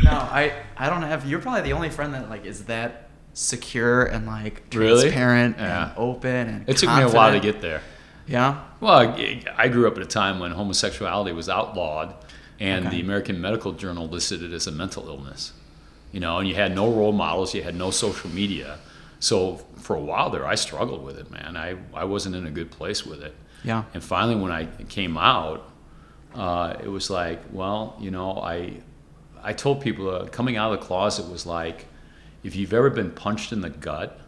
No, I don't have. You're probably the only friend that like is that secure and like Really? transparent Yeah. and open and It took me a while to confident. get there. Yeah. Well, I grew up at a time when homosexuality was outlawed, and Okay. the American Medical Journal listed it as a mental illness. You know, and you had no role models, you had no social media. So for a while there, I struggled with it, man. I wasn't in a good place with it. Yeah. And finally, when I came out, it was like, well, you know, I told people coming out of the closet was like, if you've ever been punched in the gut,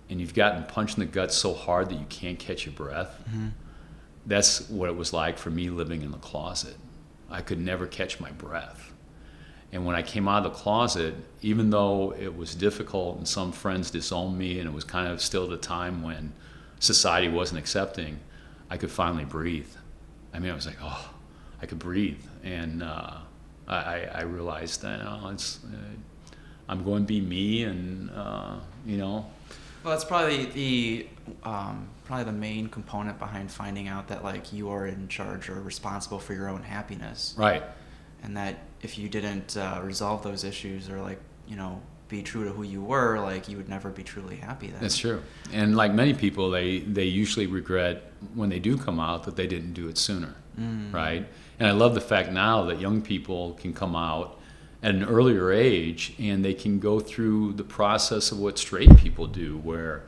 and you've gotten punched in the gut so hard that you can't catch your breath, that's what it was like for me living in the closet. I could never catch my breath. And when I came out of the closet, even though it was difficult and some friends disowned me and it was kind of still the time when society wasn't accepting, I could finally breathe. I mean, I was like, oh, I could breathe. And I realized that I'm going to be me, and, you know. Well, that's probably the main component behind finding out that like you are in charge or responsible for your own happiness. Right. And that if you didn't resolve those issues or like, you know, be true to who you were, like you would never be truly happy then. That's true. And like many people, they usually regret when they do come out that they didn't do it sooner, right? And I love the fact now that young people can come out at an earlier age and they can go through the process of what straight people do, where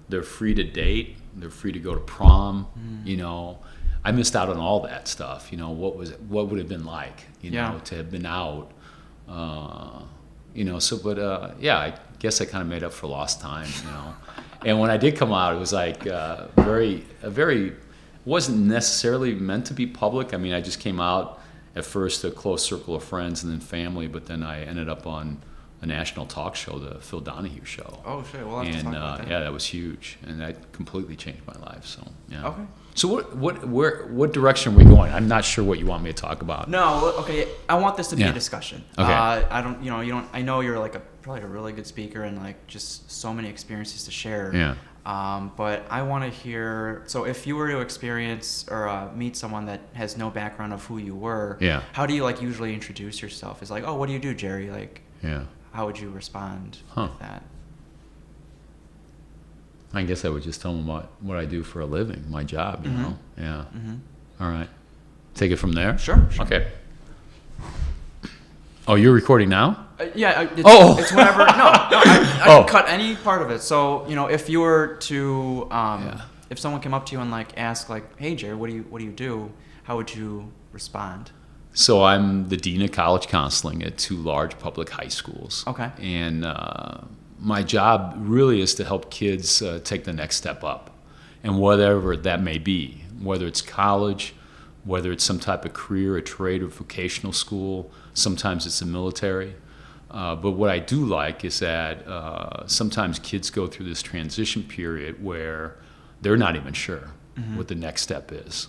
they're free to date, they're free to go to prom, you know. I missed out on all that stuff, you know. What would it have been like, you know, to have been out, you know. So, but yeah, I guess I kind of made up for lost time, you know. And when I did come out, it was like very, wasn't necessarily meant to be public. I mean, I just came out at first to a close circle of friends and then family, but then I ended up on a national talk show, the Phil Donahue Show. Oh shit! We'll have to talk about that. Yeah, that was huge, and that completely changed my life. So yeah. Okay. So what direction are we going? I'm not sure what you want me to talk about. No, okay. I want this to be a discussion. Okay. I don't, you don't. I know you're like probably a really good speaker and like just so many experiences to share. Yeah. But I want to hear. So if you were to experience or meet someone that has no background of who you were, how do you like usually introduce yourself? It's like, oh, what do you do, Jerry? Like, how would you respond with that? I guess I would just tell them about what I do for a living, my job, you know? Yeah. All right. Take it from there? Sure. Okay. Oh, you're recording now? Yeah. It's whenever. No, I can cut any part of it. So, if you were to, if someone came up to you and like asked like, hey, Jerry, what do you do? How would you respond? So I'm the dean of college counseling at 2 large public high schools. Okay. And my job really is to help kids take the next step up, and whatever that may be, whether it's college, whether it's some type of career, a trade or vocational school, sometimes it's the military. But what I do like is that sometimes kids go through this transition period where they're not even sure what the next step is,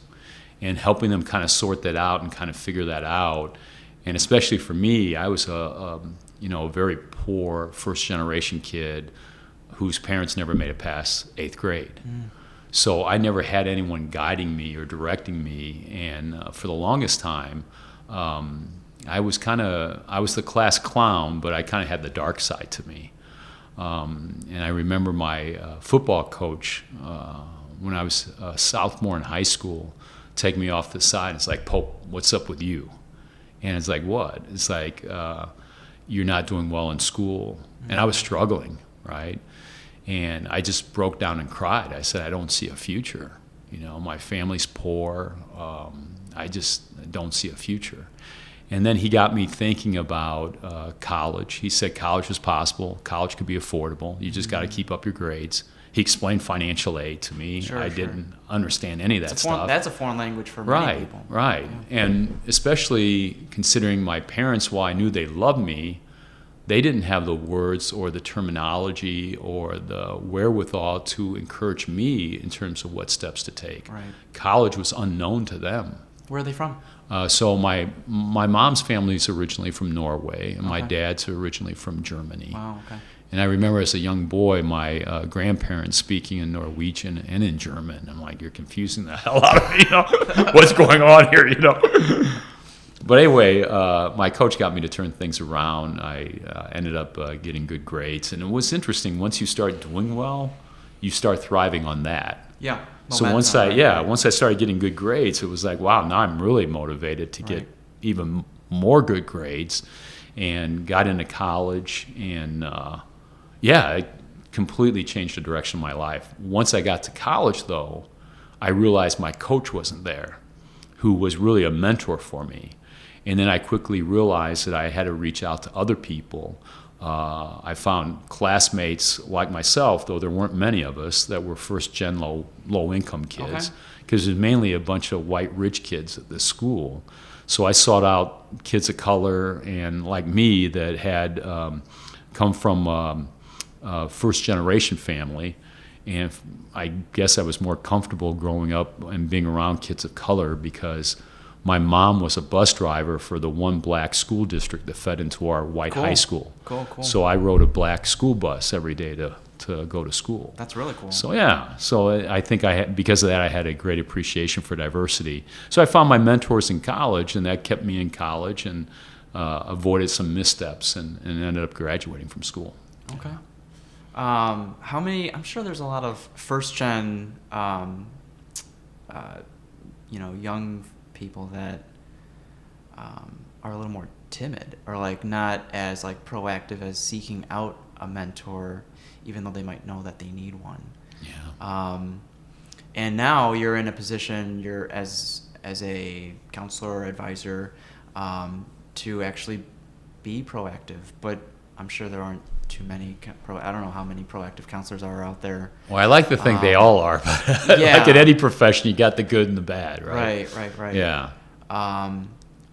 and helping them kind of sort that out and kind of figure that out. And especially for me, I was a very poor first-generation kid whose parents never made it past 8th grade. So I never had anyone guiding me or directing me, and for the longest time, I was the class clown, but I kind of had the dark side to me. And I remember my football coach, when I was a sophomore in high school, take me off the side. It's like, Pope, what's up with you? And it's like, what? It's like, you're not doing well in school. And I was struggling, right? And I just broke down and cried. I said, I don't see a future. My family's poor. I just don't see a future. And then he got me thinking about college. He said college was possible. College could be affordable. You just got to keep up your grades. He explained financial aid to me. I didn't understand any of that stuff. That's a foreign language for many people. Right. Yeah. And especially considering my parents, while I knew they loved me, they didn't have the words or the terminology or the wherewithal to encourage me in terms of what steps to take. Right. College was unknown to them. Where are they from? So my mom's family is originally from Norway, and my dad's originally from Germany. Wow, okay. And I remember as a young boy, my grandparents speaking in Norwegian and in German. I'm like, you're confusing the hell out of me, What's going on here, But But anyway, my coach got me to turn things around. I ended up getting good grades. And it was interesting. Once you start doing well, you start thriving on that. Yeah. So once I started getting good grades, it was like, wow, now I'm really motivated to get even more good grades, and got into college, and it completely changed the direction of my life. Once I got to college, though, I realized my coach wasn't there, who was really a mentor for me. And then I quickly realized that I had to reach out to other people. I found classmates like myself, though there weren't many of us, that were first-gen low-income kids, because there's mainly a bunch of white rich kids at this school. So I sought out kids of color and like me that had come from a first-generation family. And I guess I was more comfortable growing up and being around kids of color because my mom was a bus driver for the one black school district that fed into our white high school. Cool. So I rode a black school bus every day to go to school. That's really cool. So I think because of that I had a great appreciation for diversity. So I found my mentors in college, and that kept me in college, and avoided some missteps, and ended up graduating from school. Okay. How many? I'm sure there's a lot of first-gen, young people that are a little more timid, or like not as like proactive as seeking out a mentor, even though they might know that they need one. Yeah. And now you're in a position, you're as a counselor or advisor, to actually be proactive. But I'm sure there aren't too many. I don't know how many proactive counselors are out there. Well, I like to think they all are, but like in any profession, you got the good and the bad, right? Right. Yeah.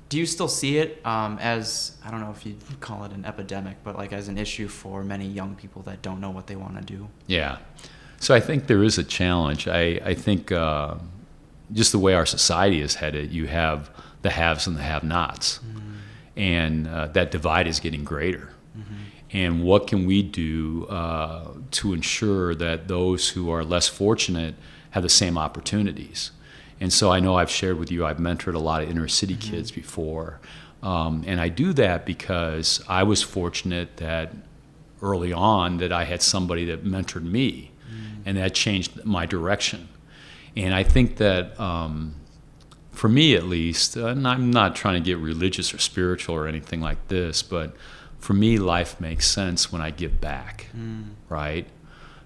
Do you still see it as, I don't know if you'd call it an epidemic, but like as an issue for many young people that don't know what they want to do? Yeah. So I think there is a challenge. I think just the way our society is headed, you have the haves and the have-nots. Mm-hmm. And that divide is getting greater. Mm-hmm. And what can we do to ensure that those who are less fortunate have the same opportunities? And so I know I've shared with you, I've mentored a lot of inner city mm-hmm. kids before. And I do that because I was fortunate that early on that I had somebody that mentored me, and that changed my direction. And I think that for me at least, and I'm not trying to get religious or spiritual or anything like this, but for me life makes sense when I give back, right?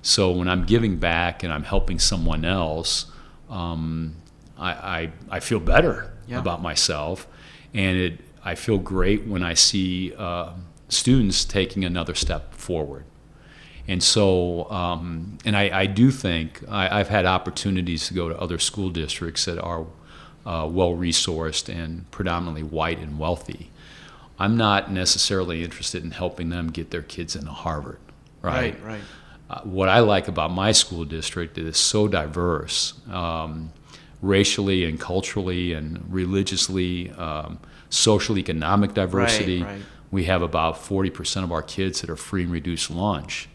So when I'm giving back and I'm helping someone else, I feel better about myself, and I feel great when I see students taking another step forward. And so, and I do think I've had opportunities to go to other school districts that are well-resourced and predominantly white and wealthy. I'm not necessarily interested in helping them get their kids into Harvard, right? Right. What I like about my school district is so diverse, racially and culturally and religiously, social economic diversity. Right. We have about 40% of our kids that are free and reduced lunch.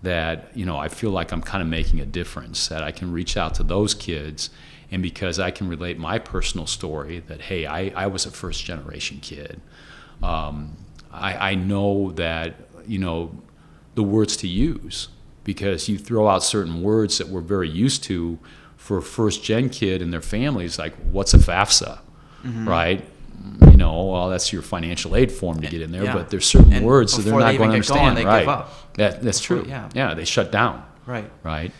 That, I feel like I'm kind of making a difference, that I can reach out to those kids, and because I can relate my personal story that, hey, I was a first generation kid. I know that, the words to use, because you throw out certain words that we're very used to for a first gen kid and their families, like what's a FAFSA, mm-hmm. right? Well, that's your financial aid form to get in there, but there's certain words that they're not going to understand, they right? Give up. That's true. Yeah, they shut down. Right.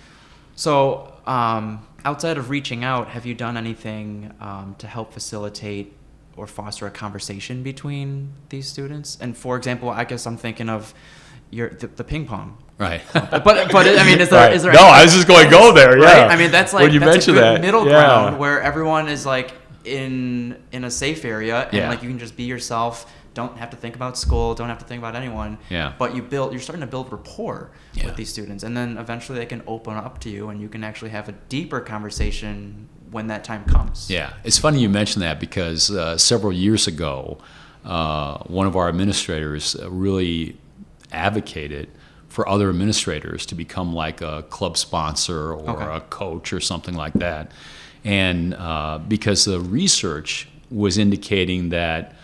So, outside of reaching out, have you done anything to help facilitate or foster a conversation between these students? And for example, I guess I'm thinking of the ping pong. Right. But I mean, is there? Right. No, I was just going to go there. Yeah. Right? I mean, that's like when you that's a good that. middle ground where everyone is like in a safe area, and like you can just be yourself. Don't have to think about school. Don't have to think about anyone. Yeah. But you're starting to build rapport with these students, and then eventually they can open up to you, and you can actually have a deeper conversation when that time comes. Yeah, it's funny you mention that because several years ago, one of our administrators really advocated for other administrators to become like a club sponsor or a coach or something like that, and because the research was indicating that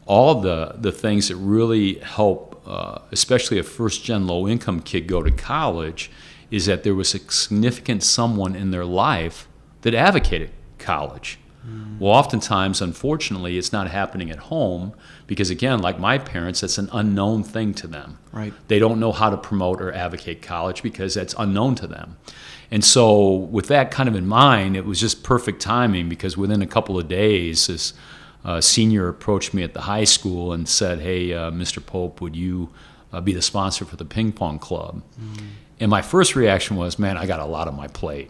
all the things that really help, especially a first-gen low-income kid go to college, is that there was a significant someone in their life that advocated college. Well, oftentimes, unfortunately, it's not happening at home because, again, like my parents, that's an unknown thing to them. Right. They don't know how to promote or advocate college because that's unknown to them. And so with that kind of in mind, it was just perfect timing because within a couple of days, this senior approached me at the high school and said, hey, Mr. Pope, would you be the sponsor for the ping pong club? And my first reaction was, man, I got a lot on my plate.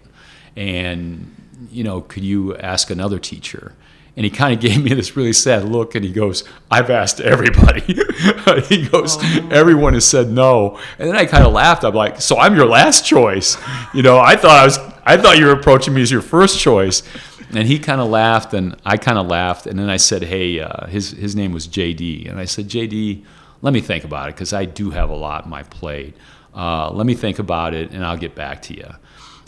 And, could you ask another teacher? And he kind of gave me this really sad look, and he goes, I've asked everybody. He goes, everyone has said no. And then I kind of laughed. I'm like, so I'm your last choice. I thought you were approaching me as your first choice. And he kind of laughed, and I kind of laughed. And then I said, hey, his name was JD. And I said, JD, let me think about it, because I do have a lot on my plate. Let me think about it, and I'll get back to you.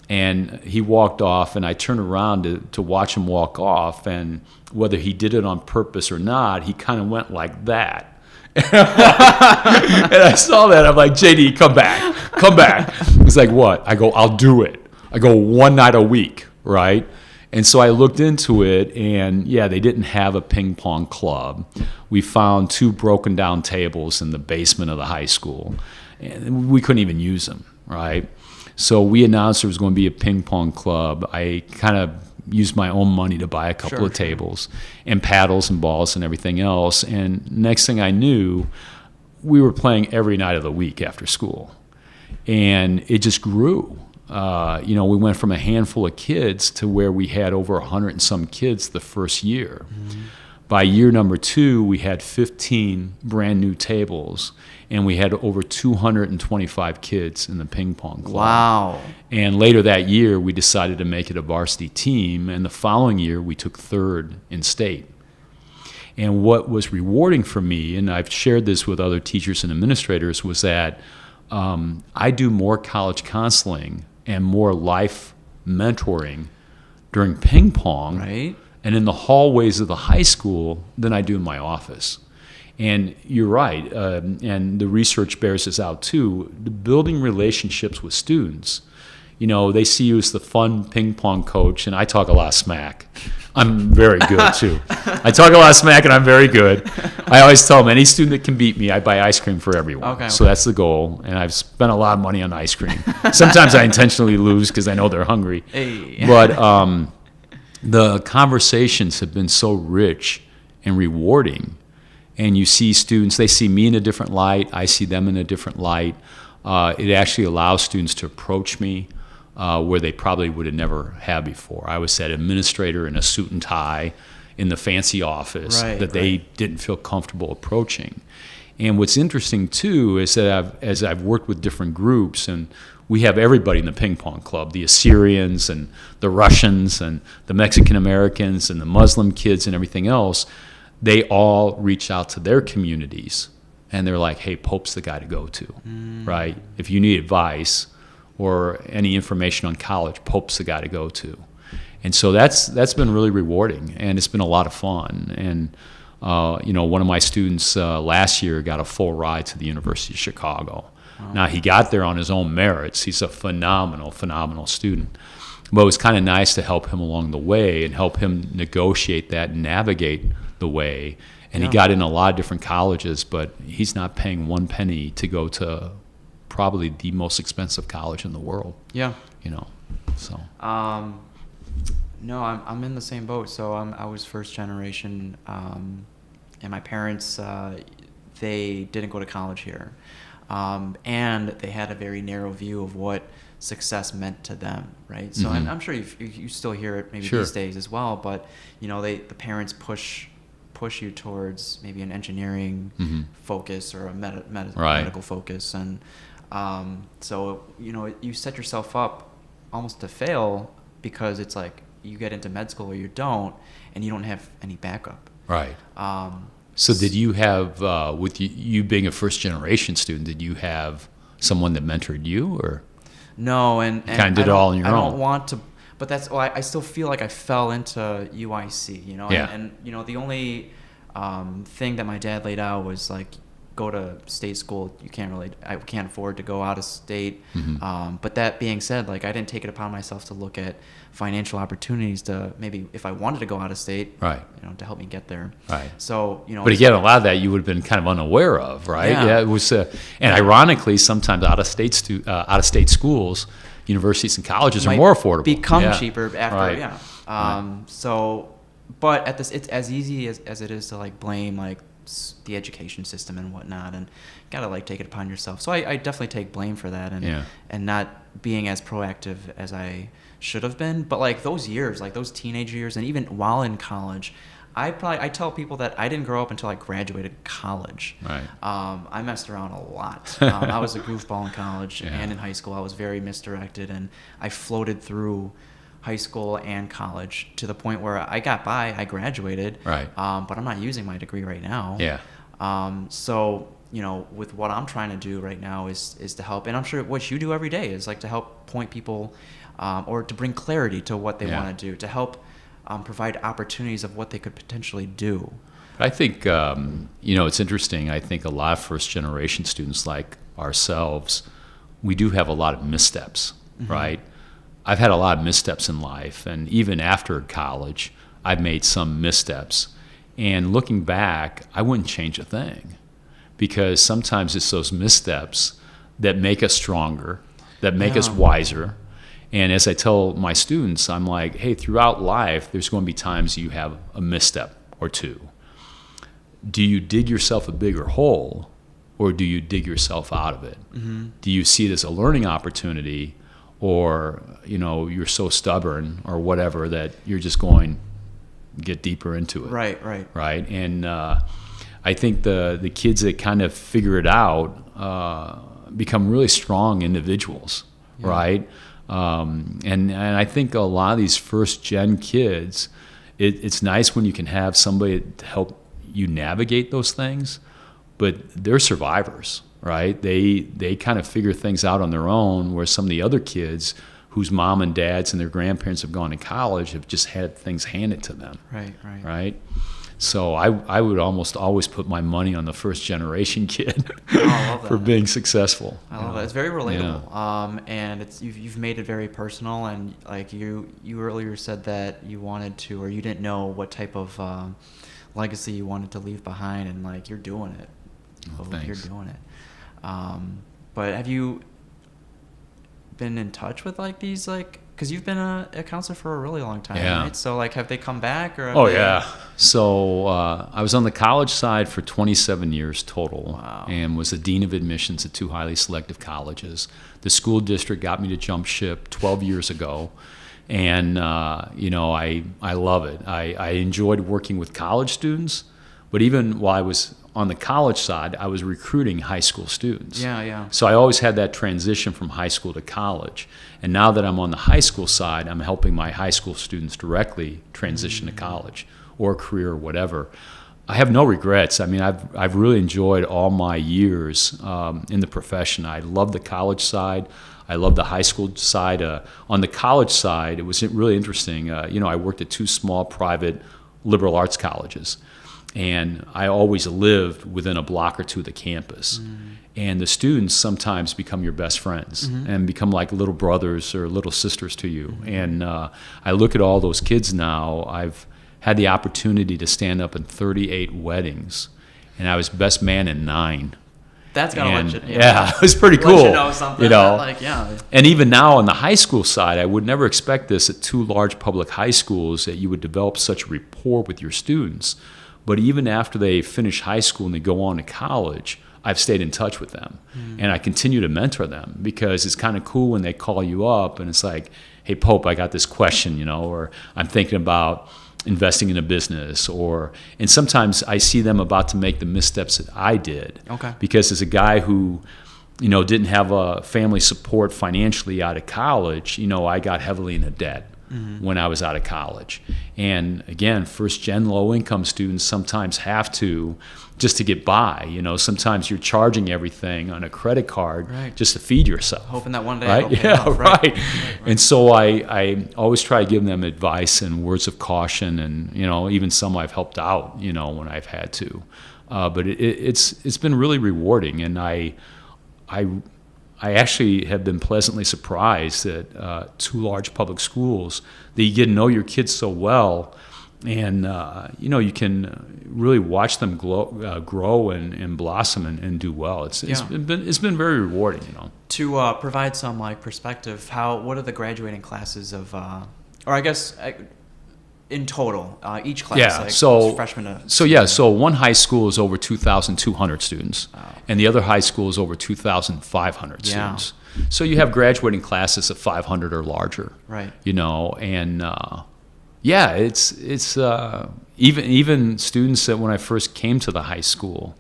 And he walked off, and I turned around to watch him walk off, and whether he did it on purpose or not, he kind of went like that. And I saw that. I'm like, JD, come back. He's like, what? I go, I'll do it. I go, one night a week, right? And so I looked into it, and yeah, they didn't have a ping pong club. We found 2 broken down tables in the basement of the high school, and we couldn't even use them, right? So we announced there was going to be a ping pong club. I kind of used my own money to buy a couple of tables and paddles and balls and everything else. And next thing I knew, we were playing every night of the week after school. And it just grew. We went from a handful of kids to where we had over 100 and some kids the first year. By year number 2, we had 15 brand new tables, and we had over 225 kids in the ping pong club. Wow. And later that year, we decided to make it a varsity team, and the following year, we took 3rd in state. And what was rewarding for me, and I've shared this with other teachers and administrators, was that I do more college counseling and more life mentoring during ping pong, right, and in the hallways of the high school than I do in my office. And you're right, and the research bears this out too. The building relationships with students, they see you as the fun ping pong coach, and I talk a lot of smack. I'm very good too. I talk a lot of smack, and I'm very good. I always tell them, any student that can beat me, I buy ice cream for everyone. Okay. So that's the goal, and I've spent a lot of money on ice cream. Sometimes I intentionally lose because I know they're hungry. Hey. But the conversations have been so rich and rewarding. And you see students, they see me in a different light, I see them in a different light. It actually allows students to approach me where they probably would have never had before. I was that administrator in a suit and tie in the fancy office that they didn't feel comfortable approaching. And what's interesting too is that as I've worked with different groups, and we have everybody in the ping pong club, the Assyrians and the Russians and the Mexican Americans and the Muslim kids and everything else, they all reach out to their communities, and they're like, hey, Pope's the guy to go to, right? If you need advice or any information on college, Pope's the guy to go to. And so that's been really rewarding, and it's been a lot of fun. And one of my students last year got a full ride to the University of Chicago. Wow. Now, he got there on his own merits. He's a phenomenal student. But it was kind of nice to help him along the way and help him negotiate that and navigate the way. And he got in a lot of different colleges, but he's not paying one penny to go to probably the most expensive college in the world. Yeah. So. No, I'm in the same boat. So I was first generation, and my parents, they didn't go to college here. And they had a very narrow view of what success meant to them, right? So I'm sure you still hear it maybe these days as well, but the parents push you towards maybe an engineering focus or a medical focus, and so you set yourself up almost to fail because it's like you get into med school or you don't, and you don't have any backup. Right. So did you have, with you being a first generation student, did you have someone that mentored you, or? No, and kind of did it all on your own. I don't want to, but I still feel like I fell into UIC, and the only thing that my dad laid out was like, go to state school. I can't afford to go out of state. But that being said, like I didn't take it upon myself to look at financial opportunities to maybe if I wanted to go out of state, right, to help me get there. Right. So, but again, a lot of that you would have been kind of unaware of, right? Yeah, it was, and ironically, sometimes out of state schools, universities and colleges are more affordable. Become cheaper after, right. So, but it's as easy as it is to like blame like the education system and whatnot, and gotta like take it upon yourself. So I definitely take blame for that, and not being as proactive as I should have been. But like those years, like those teenage years, and even while in college, I tell people that I didn't grow up until I graduated college. Right. I messed around a lot. I was a goofball in college and in high school. I was very misdirected, and I floated through high school and college to the point where I got by. I graduated. Right. But I'm not using my degree right now. Yeah. So with what I'm trying to do right now is to help, and I'm sure what you do every day is like to help point people, or to bring clarity to what they want to do, to help provide opportunities of what they could potentially do. I think it's interesting. I think a lot of first generation students like ourselves, we do have a lot of missteps, right? I've had a lot of missteps in life, and even after college, I've made some missteps. And looking back, I wouldn't change a thing, because sometimes it's those missteps that make us stronger, that make us wiser. And as I tell my students, I'm like, hey, throughout life, there's going to be times you have a misstep or two. Do you dig yourself a bigger hole, or do you dig yourself out of it? Do you see it as a learning opportunity, or you're so stubborn or whatever that you're just going to get deeper into it? Right. And I think the kids that kind of figure it out become really strong individuals, right? And I think a lot of these first gen kids, it's nice when you can have somebody to help you navigate those things, but they're survivors, right? They kind of figure things out on their own, where some of the other kids whose mom and dads and their grandparents have gone to college have just had things handed to them. Right? So I would almost always put my money on the first generation kid for being successful. I love that. It's very relatable. And you've made it very personal, and like you earlier said that you wanted to, or you didn't know what type of legacy you wanted to leave behind, and like you're doing it. Thanks. You're doing it. But have you been in touch with like these, like, because you've been a counselor for a really long time, right? So like, have they come back, or? So I was on the college side for 27 years total. Wow. And was the dean of admissions at 2 highly selective colleges. The school district got me to jump ship 12 years ago. And, I love it. I enjoyed working with college students, but even while I was on the college side, I was recruiting high school students. So I always had that transition from high school to college. And now that I'm on the high school side, I'm helping my high school students directly transition to college or career or whatever. I have no regrets. I mean, I've really enjoyed all my years in the profession. I love the college side. I love the high school side. On the college side, it was really interesting. I worked at 2 small private liberal arts colleges. And I always lived within a block or 2 of the campus. And the students sometimes become your best friends and become like little brothers or little sisters to you. And I look at all those kids now. I've had the opportunity to stand up in 38 weddings, and I was best man in 9. That's gonna let you. It was pretty cool. Let you know something. And even now on the high school side, I would never expect this at 2 large public high schools, that you would develop such rapport with your students. But even after they finish high school and they go on to college, I've stayed in touch with them. And I continue to mentor them, because it's kind of cool when they call you up and it's like, hey, Pope, I got this question, or I'm thinking about investing in a business, and sometimes I see them about to make the missteps that I did. Because as a guy who, didn't have a family support financially out of college, I got heavily into debt. when I was out of college. And again, first-gen low-income students sometimes have to, just to get by. Sometimes you're charging everything on a credit card just to feed yourself. Hoping that one day right? it'll pay off. Right. And so I always try to give them advice and words of caution, and even some I've helped out, when I've had to. But it's been really rewarding, and I actually have been pleasantly surprised that 2 large public schools, that you get to know your kids so well, and you can really watch them grow and blossom and do well. It's been very rewarding. To provide some perspective, what are the graduating classes of, or I guess in total, each class? Freshman to So one high school is over 2,200 students, and the other high school is over 2,500 students. So you have graduating classes of 500 or larger. Right. And it's even students that when I first came to the high school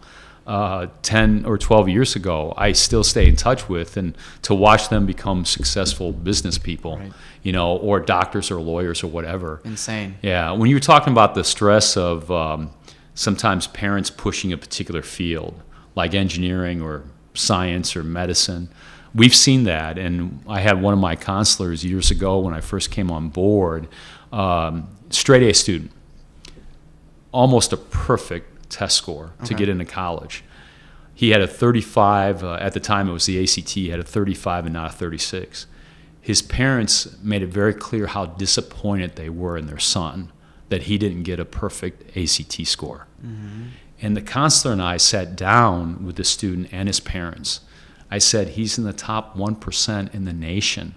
10 or 12 years ago, I still stay in touch with, and to watch them become successful business people, or doctors or lawyers or whatever. Insane. Yeah. When you were talking about the stress of sometimes parents pushing a particular field, like engineering or science or medicine, we've seen that. And I had one of my counselors years ago when I first came on board, straight A student, almost a perfect test score to get into college. He had a 35, at the time it was the ACT, he had a 35 and not a 36. His parents made it very clear how disappointed they were in their son that he didn't get a perfect ACT score. And the counselor and I sat down with the student and his parents. I said, he's in the top 1% in the nation.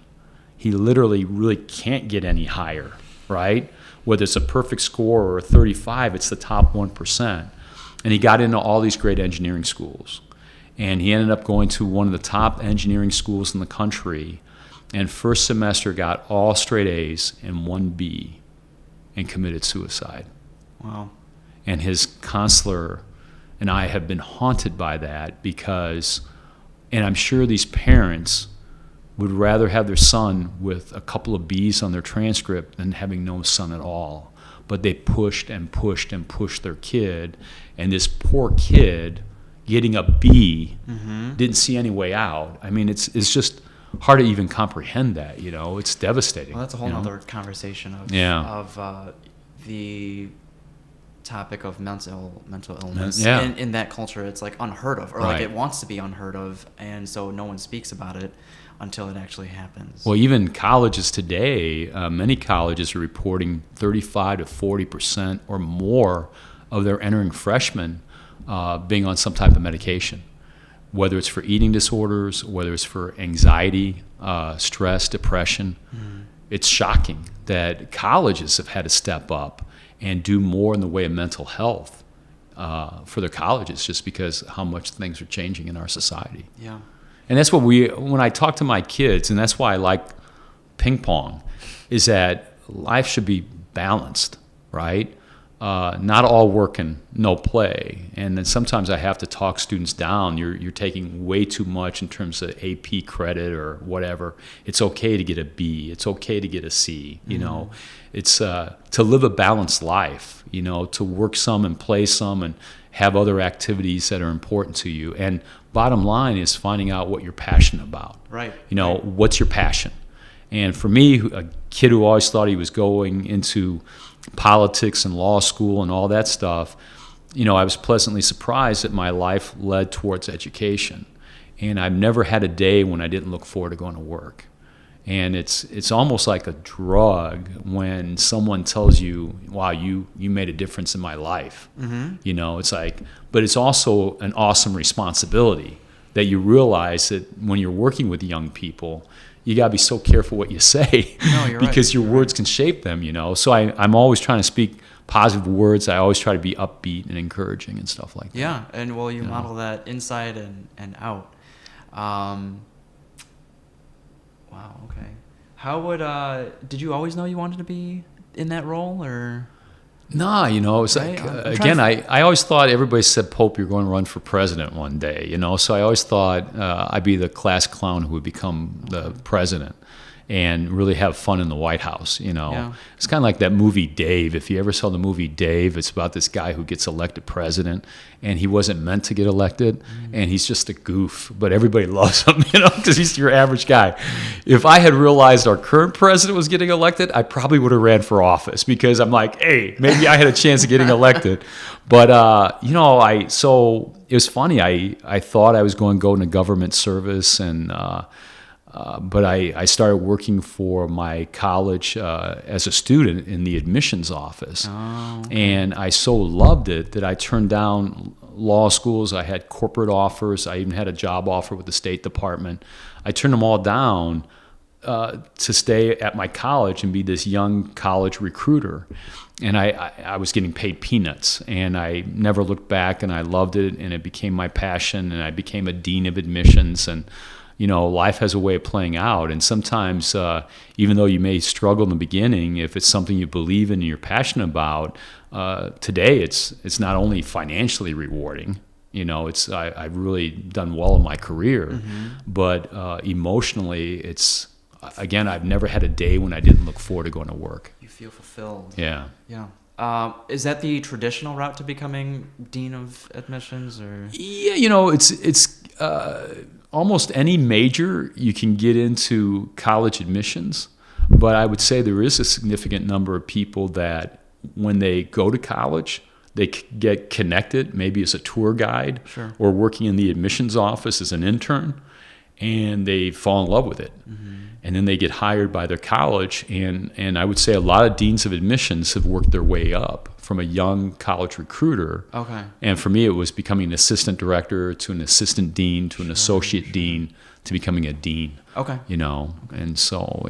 He literally really can't get any higher, right? Whether it's a perfect score or a 35, it's the top 1%. And he got into all these great engineering schools. And he ended up going to one of the top engineering schools in the country, and first semester got all straight A's and 1 B and committed suicide. Wow. And his counselor and I have been haunted by that because, and I'm sure these parents would rather have their son with a couple of B's on their transcript than having no son at all. But they pushed and pushed and pushed their kid, and this poor kid getting a B didn't see any way out. I mean, it's just hard to even comprehend that, It's devastating. Well, that's a whole other conversation of the topic of mental illness. In that culture, it's like unheard of, or like it wants to be unheard of, and so no one speaks about it until it actually happens. Well, even colleges today, many colleges are reporting 35 to 40% or more of their entering freshmen being on some type of medication, whether it's for eating disorders, whether it's for anxiety, stress, depression. It's shocking that colleges have had to step up and do more in the way of mental health for their colleges, just because how much things are changing in our society. Yeah. And that's what when I talk to my kids, and that's why I like ping pong, is that life should be balanced, right? Not all work and no play. And then sometimes I have to talk students down. You're taking way too much in terms of AP credit or whatever. It's okay to get a B. It's okay to get a C. It's to live a balanced life. To work some and play some and have other activities that are important to you. And bottom line is finding out what you're passionate about. Right. What's your passion? And for me, a kid who always thought he was going into politics and law school and all that stuff, I was pleasantly surprised that my life led towards education. And I've never had a day when I didn't look forward to going to work. And it's almost like a drug when someone tells you, wow, you made a difference in my life. It's like, but it's also an awesome responsibility that you realize that when you're working with young people, you got to be so careful what you say because your words can shape them, So I'm always trying to speak positive words. I always try to be upbeat and encouraging and stuff like that. Yeah, and you model that inside and out. Wow, okay. How did you always know you wanted to be in that role, or? Nah, it's like, again, I always thought everybody said, Pope, you're going to run for president one day, So I always thought I'd be the class clown who would become the president. and really have fun in the White House, It's kind of like that movie Dave. If you ever saw the movie Dave, it's about this guy who gets elected president, and he wasn't meant to get elected, and he's just a goof, but everybody loves him, because he's your average guy. If I had realized our current president was getting elected, I probably would have ran for office, because I'm like, hey, maybe I had a chance of getting elected. But, so it was funny. I thought I was going to go into government service, and but I started working for my college as a student in the admissions office. Oh, okay. And I so loved it that I turned down law schools. I had corporate offers. I even had a job offer with the State Department. I turned them all down to stay at my college and be this young college recruiter. And I was getting paid peanuts, and I never looked back, and I loved it, and it became my passion, and I became a dean of admissions. And life has a way of playing out, and sometimes even though you may struggle in the beginning, if it's something you believe in and you're passionate about, today it's not only financially rewarding, I've really done well in my career, but emotionally it's, again, I've never had a day when I didn't look forward to going to work. You feel fulfilled. Yeah. Is that the traditional route to becoming dean of admissions, or? Yeah, it's almost any major you can get into college admissions, but I would say there is a significant number of people that when they go to college, they get connected, maybe as a tour guide, sure, or working in the admissions office as an intern, and they fall in love with it. And then they get hired by their college, and I would say a lot of deans of admissions have worked their way up from a young college recruiter. Okay. And for me, it was becoming an assistant director to an assistant dean to an associate dean to becoming a dean. Okay. And so,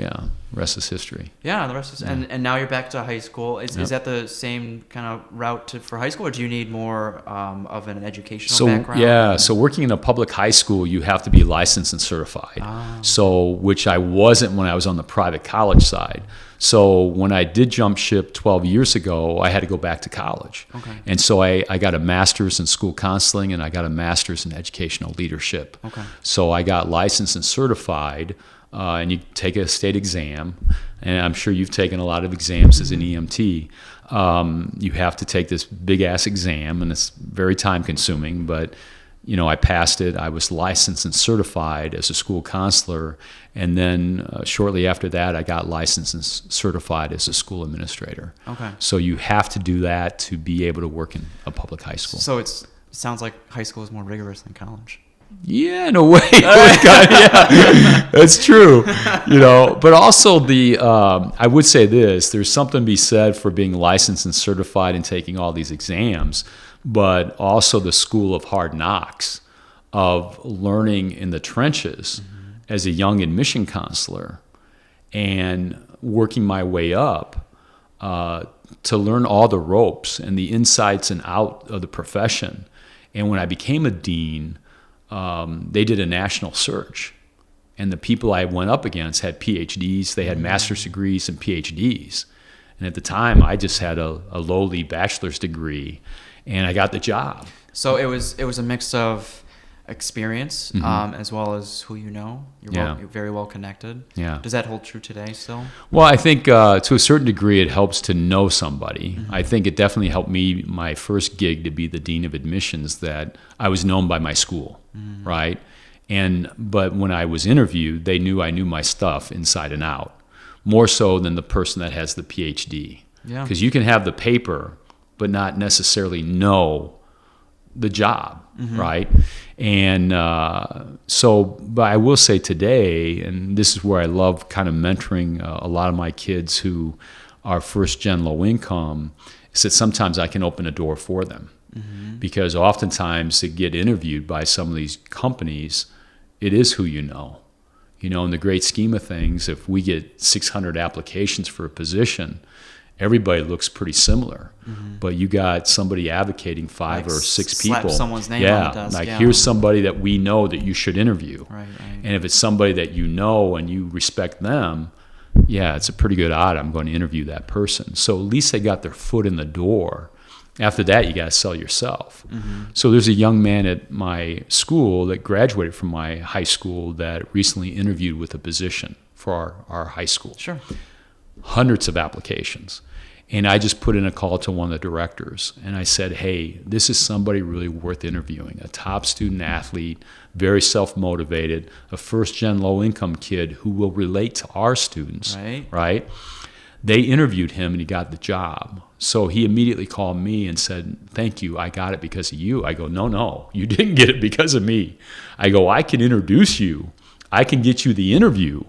rest is history. Yeah, the rest is, and now you're back to high school. Is that the same kind of route for high school, or do you need more of an educational background? Yeah, so working in a public high school, you have to be licensed and certified. So, which I wasn't when I was on the private college side. So when I did jump ship 12 years ago, I had to go back to college. Okay. And so I got a master's in school counseling, and I got a master's in educational leadership. Okay. So I got licensed and certified, and you take a state exam, and I'm sure you've taken a lot of exams as an EMT. You have to take this big-ass exam, and it's very time-consuming, but I passed it. I was licensed and certified as a school counselor, and then shortly after that, I got licensed and certified as a school administrator. Okay. So you have to do that to be able to work in a public high school. So it sounds like high school is more rigorous than college. Yeah, in a way. Yeah, that's true. But also I would say this: there's something to be said for being licensed and certified and taking all these exams, but also the school of hard knocks of learning in the trenches as a young admission counselor and working my way up to learn all the ropes and the insights and out of the profession. And when I became a dean, they did a national search, and the people I went up against had PhDs. They had master's degrees and PhDs. And at the time, I just had a lowly bachelor's degree, and I got the job. So it was a mix of experience as well as who you know. You're very well connected. Yeah. Does that hold true today still? Well, I think to a certain degree it helps to know somebody. I think it definitely helped me, my first gig, to be the dean of admissions, that I was known by my school, right? But when I was interviewed, they knew I knew my stuff inside and out, more so than the person that has the PhD. Yeah. Because you can have the paper but not necessarily know the job, right? And but I will say today, and this is where I love kind of mentoring a lot of my kids who are first-gen low income, is that sometimes I can open a door for them. Because oftentimes to get interviewed by some of these companies, it is who you know. In the great scheme of things, if we get 600 applications for a position, everybody looks pretty similar, but you got somebody advocating five or six people. Slap someone's name on the desk. Here's somebody that we know that you should interview. Right. And if it's somebody that you know and you respect them, it's a pretty good odd I'm going to interview that person. So at least they got their foot in the door After that, you got to sell yourself. So there's a young man at my school that graduated from my high school that recently interviewed with a position for our high school. Sure. Hundreds of applications. And I just put in a call to one of the directors, and I said, hey, this is somebody really worth interviewing, a top student athlete, very self-motivated, a first-gen low-income kid who will relate to our students, right? They interviewed him, and he got the job. So he immediately called me and said, thank you, I got it because of you. I go, no, you didn't get it because of me. I go, I can introduce you. I can get you the interview.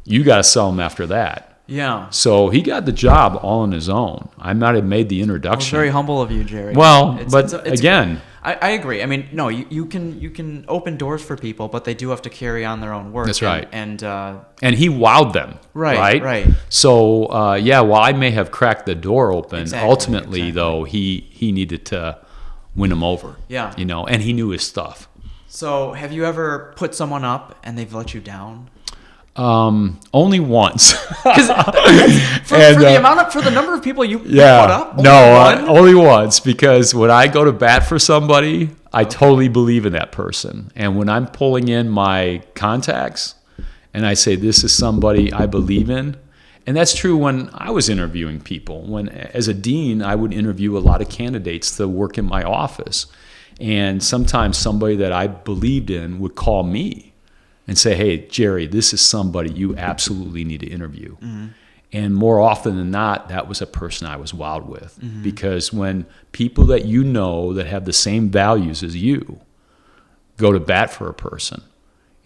You got to sell them after that. Yeah. So he got the job all on his own. I might have made the introduction. Well, very humble of you, Jerry. Well, again, I agree. I mean, no, you can open doors for people, but they do have to carry on their own work. That's right. And he wowed them. Right. So while I may have cracked the door open, ultimately though he needed to win them over. Yeah. And he knew his stuff. So have you ever put someone up and they've let you down? Only once. For the number of people you put up? Only once, because when I go to bat for somebody, I totally believe in that person. And when I'm pulling in my contacts and I say, this is somebody I believe in, and that's true when I was interviewing people. When, as a dean, I would interview a lot of candidates to work in my office. And sometimes somebody that I believed in would call me and say, hey, Jerry, this is somebody you absolutely need to interview. And more often than not, that was a person I was wowed with. Because when people that you know that have the same values as you go to bat for a person,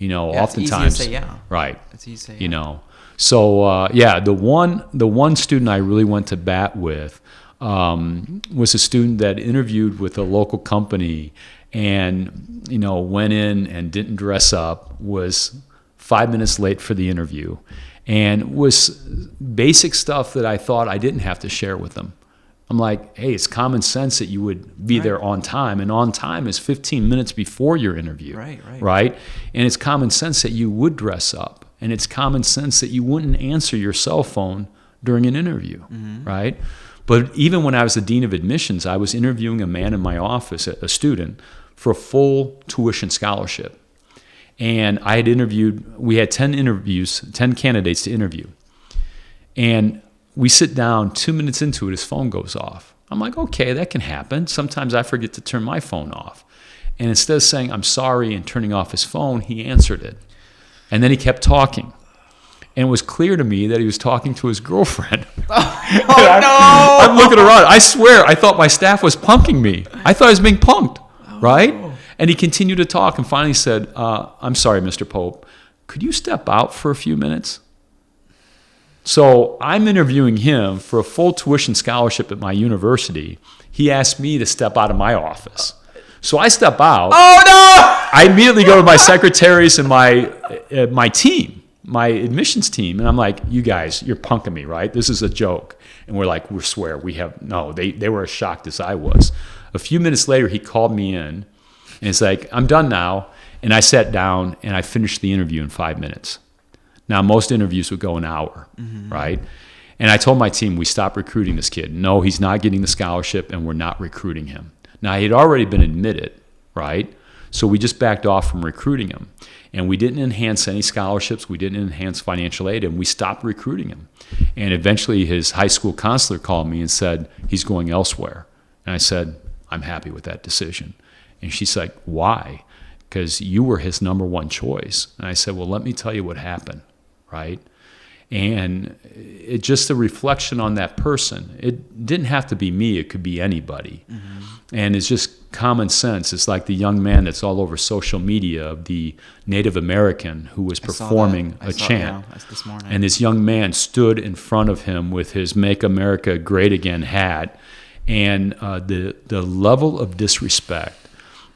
oftentimes, it's easy to say right? It's easy to say So the one student I really went to bat with was a student that interviewed with a local company and went in and didn't dress up, was 5 minutes late for the interview, and was basic stuff that I thought I didn't have to share with them. I'm like, hey, it's common sense that you would be there on time, and on time is 15 minutes before your interview, right? And it's common sense that you would dress up, and it's common sense that you wouldn't answer your cell phone during an interview, right? But even when I was the dean of admissions, I was interviewing a man in my office, a student, for a full tuition scholarship. And I had we had 10 candidates to interview. And we sit down, 2 minutes into it, his phone goes off. I'm like, okay, that can happen. Sometimes I forget to turn my phone off. And instead of saying, I'm sorry, and turning off his phone, he answered it. And then he kept talking. And it was clear to me that he was talking to his girlfriend. No! I'm looking around. I swear, I thought my staff was punking me. I thought I was being punked, right? And he continued to talk and finally said, I'm sorry, Mr. Pope, could you step out for a few minutes? So I'm interviewing him for a full tuition scholarship at my university. He asked me to step out of my office. So I step out. Oh, no! I immediately go to my secretaries and my team. My admissions team, and I'm like, you guys, you're punking me, right? This is a joke. And we're like, we swear, they were as shocked as I was. A few minutes later, he called me in, and it's like, I'm done now. And I sat down, and I finished the interview in 5 minutes. Now, most interviews would go an hour, right? And I told my team, we stopped recruiting this kid. No, he's not getting the scholarship, and we're not recruiting him. Now, he had already been admitted, right? So we just backed off from recruiting him. And we didn't enhance any scholarships. We didn't enhance financial aid, and we stopped recruiting him. And eventually his high school counselor called me and said, he's going elsewhere. And I said, I'm happy with that decision. And she's like, why? Because you were his number one choice. And I said, well, let me tell you what happened, right? And it's just a reflection on that person. It didn't have to be me. It could be anybody. And it's just common sense. It's like the young man that's all over social media, the Native American who was performing a chant. This morning. And this young man stood in front of him with his Make America Great Again hat. And the level of disrespect.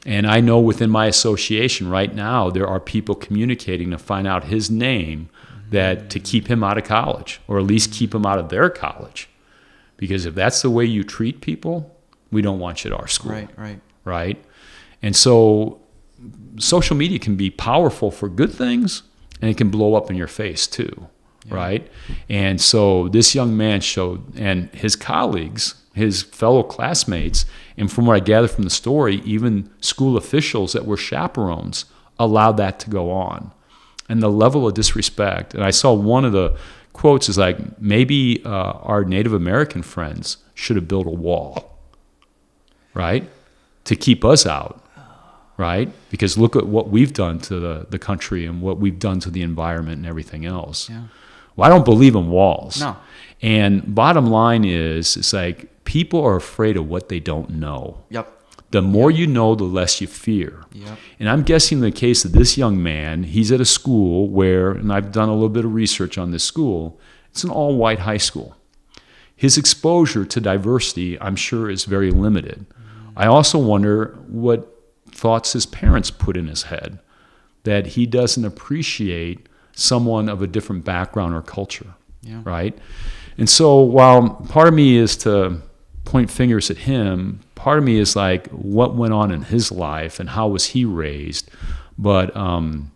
And I know within my association right now, there are people communicating to find out his name to keep him out of college, or at least keep him out of their college. Because if that's the way you treat people, we don't want you at our school. Right? And so social media can be powerful for good things, and it can blow up in your face too, right? And so this young man showed, and his colleagues, his fellow classmates, and from what I gather from the story, even school officials that were chaperones allowed that to go on. And the level of disrespect, and I saw one of the quotes is like, maybe our Native American friends should have built a wall, right, to keep us out, right? Because look at what we've done to the country and what we've done to the environment and everything else. Yeah. Well, I don't believe in walls. No. And bottom line is, it's like people are afraid of what they don't know. Yep. The more you know, the less you fear. Yep. And I'm guessing in the case of this young man, he's at a school where, and I've done a little bit of research on this school, it's an all-white high school. His exposure to diversity, I'm sure, is very limited. I also wonder what thoughts his parents put in his head, that he doesn't appreciate someone of a different background or culture, right? And so while part of me is to point fingers at him, part of me is like, what went on in his life and how was he raised? But again,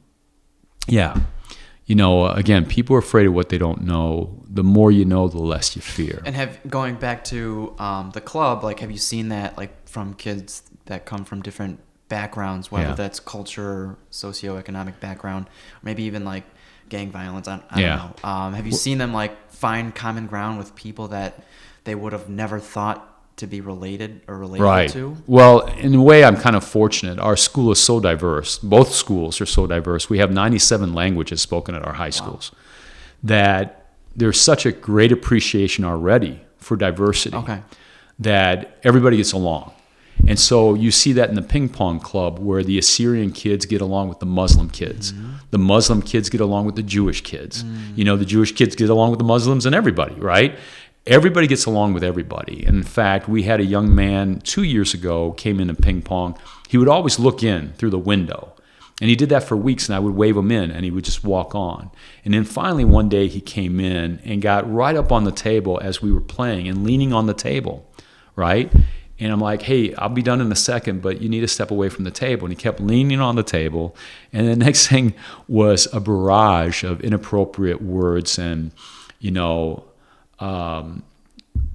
people are afraid of what they don't know. The more you know, the less you fear. And going back to the club, like, have you seen that, like, from kids that come from different backgrounds, whether that's culture, socioeconomic background, or maybe even like gang violence? I don't know. Have you seen them like find common ground with people that they would have never thought to be related or related to? Well, in a way, I'm kind of fortunate. Our school is so diverse. Both schools are so diverse. We have 97 languages spoken at our high schools. That there's such a great appreciation already for diversity that everybody gets along. And so you see that in the ping pong club where the Assyrian kids get along with the Muslim kids. Mm-hmm. The Muslim kids get along with the Jewish kids. Mm-hmm. You know, the Jewish kids get along with the Muslims and everybody, right? Everybody gets along with everybody. And in fact, we had a young man 2 years ago came into ping pong. He would always look in through the window. And he did that for weeks, and I would wave him in, and he would just walk on. And then finally one day he came in and got right up on the table as we were playing and leaning on the table, right? And I'm like, hey, I'll be done in a second, but you need to step away from the table. And he kept leaning on the table. And the next thing was a barrage of inappropriate words and,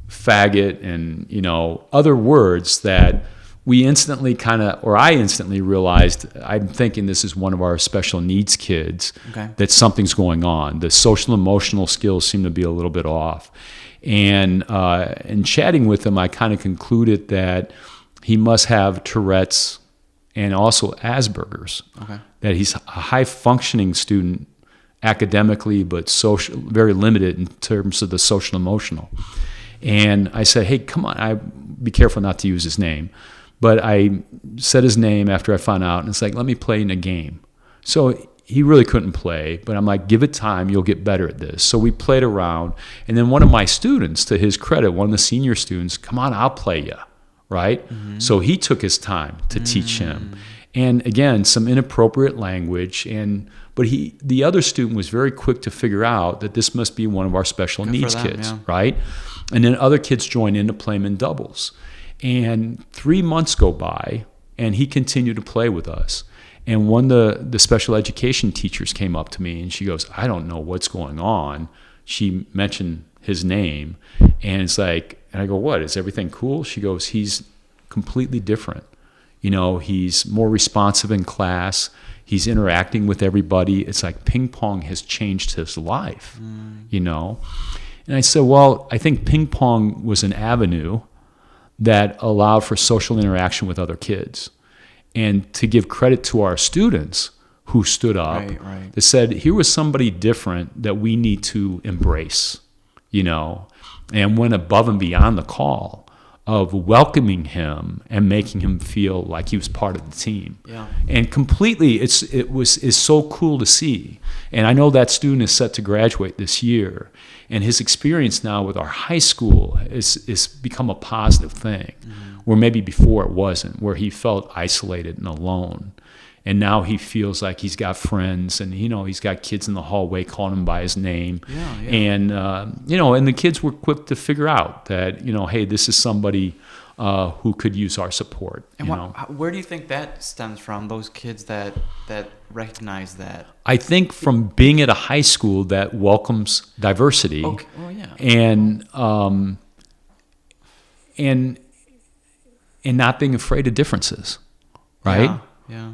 faggot and, other words that we instantly I instantly realized, I'm thinking this is one of our special needs kids, that something's going on. The social emotional skills seem to be a little bit off. And in chatting with him, I kind of concluded that he must have Tourette's and also Asperger's. That he's a high-functioning student academically, but very limited in terms of the social emotional. And I said, hey, come on, be careful not to use his name. But I said his name after I found out, and it's like, let me play in a game. So he really couldn't play, but I'm like, give it time, you'll get better at this. So we played around, and then one of my students, to his credit, one of the senior students, come on, I'll play you, right? Mm-hmm. So he took his time to teach him. And again, some inappropriate language, but the other student was very quick to figure out that this must be one of our special needs kids, right? And then other kids join in to play him in doubles. And 3 months go by, and he continued to play with us. And one of the special education teachers came up to me, and she goes, I don't know what's going on. She mentioned his name, and it's like, and I go, what, is everything cool? She goes, he's completely different. He's more responsive in class. He's interacting with everybody. It's like ping pong has changed his life, And I said, well, I think ping pong was an avenue that allowed for social interaction with other kids. And to give credit to our students who stood up, that said, here was somebody different that we need to embrace, and went above and beyond the call of welcoming him and making him feel like he was part of the team. Yeah. And completely, it's so cool to see. And I know that student is set to graduate this year, and his experience now with our high school is become a positive thing, where maybe before it wasn't, where he felt isolated and alone. And now he feels like he's got friends, and he's got kids in the hallway calling him by his name. And and the kids were quick to figure out that hey, this is somebody who could use our support. And where do you think that stems from? Those kids that recognize that? I think from being at a high school that welcomes diversity. Okay. Well, yeah. and not being afraid of differences, right? Yeah.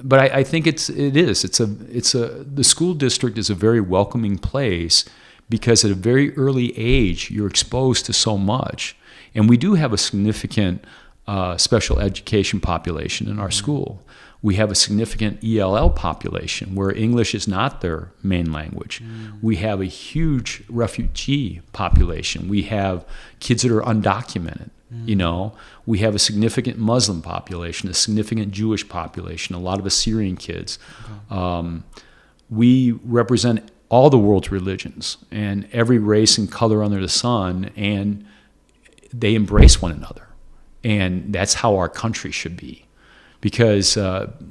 But I think the school district is a very welcoming place because at a very early age you're exposed to so much, and we do have a significant special education population in our school. We have a significant ELL population where English is not their main language. We have a huge refugee population. We have kids that are undocumented. We have a significant Muslim population, a significant Jewish population, a lot of Assyrian kids. We represent all the world's religions and every race and color under the sun, and they embrace one another. And that's how our country should be. Because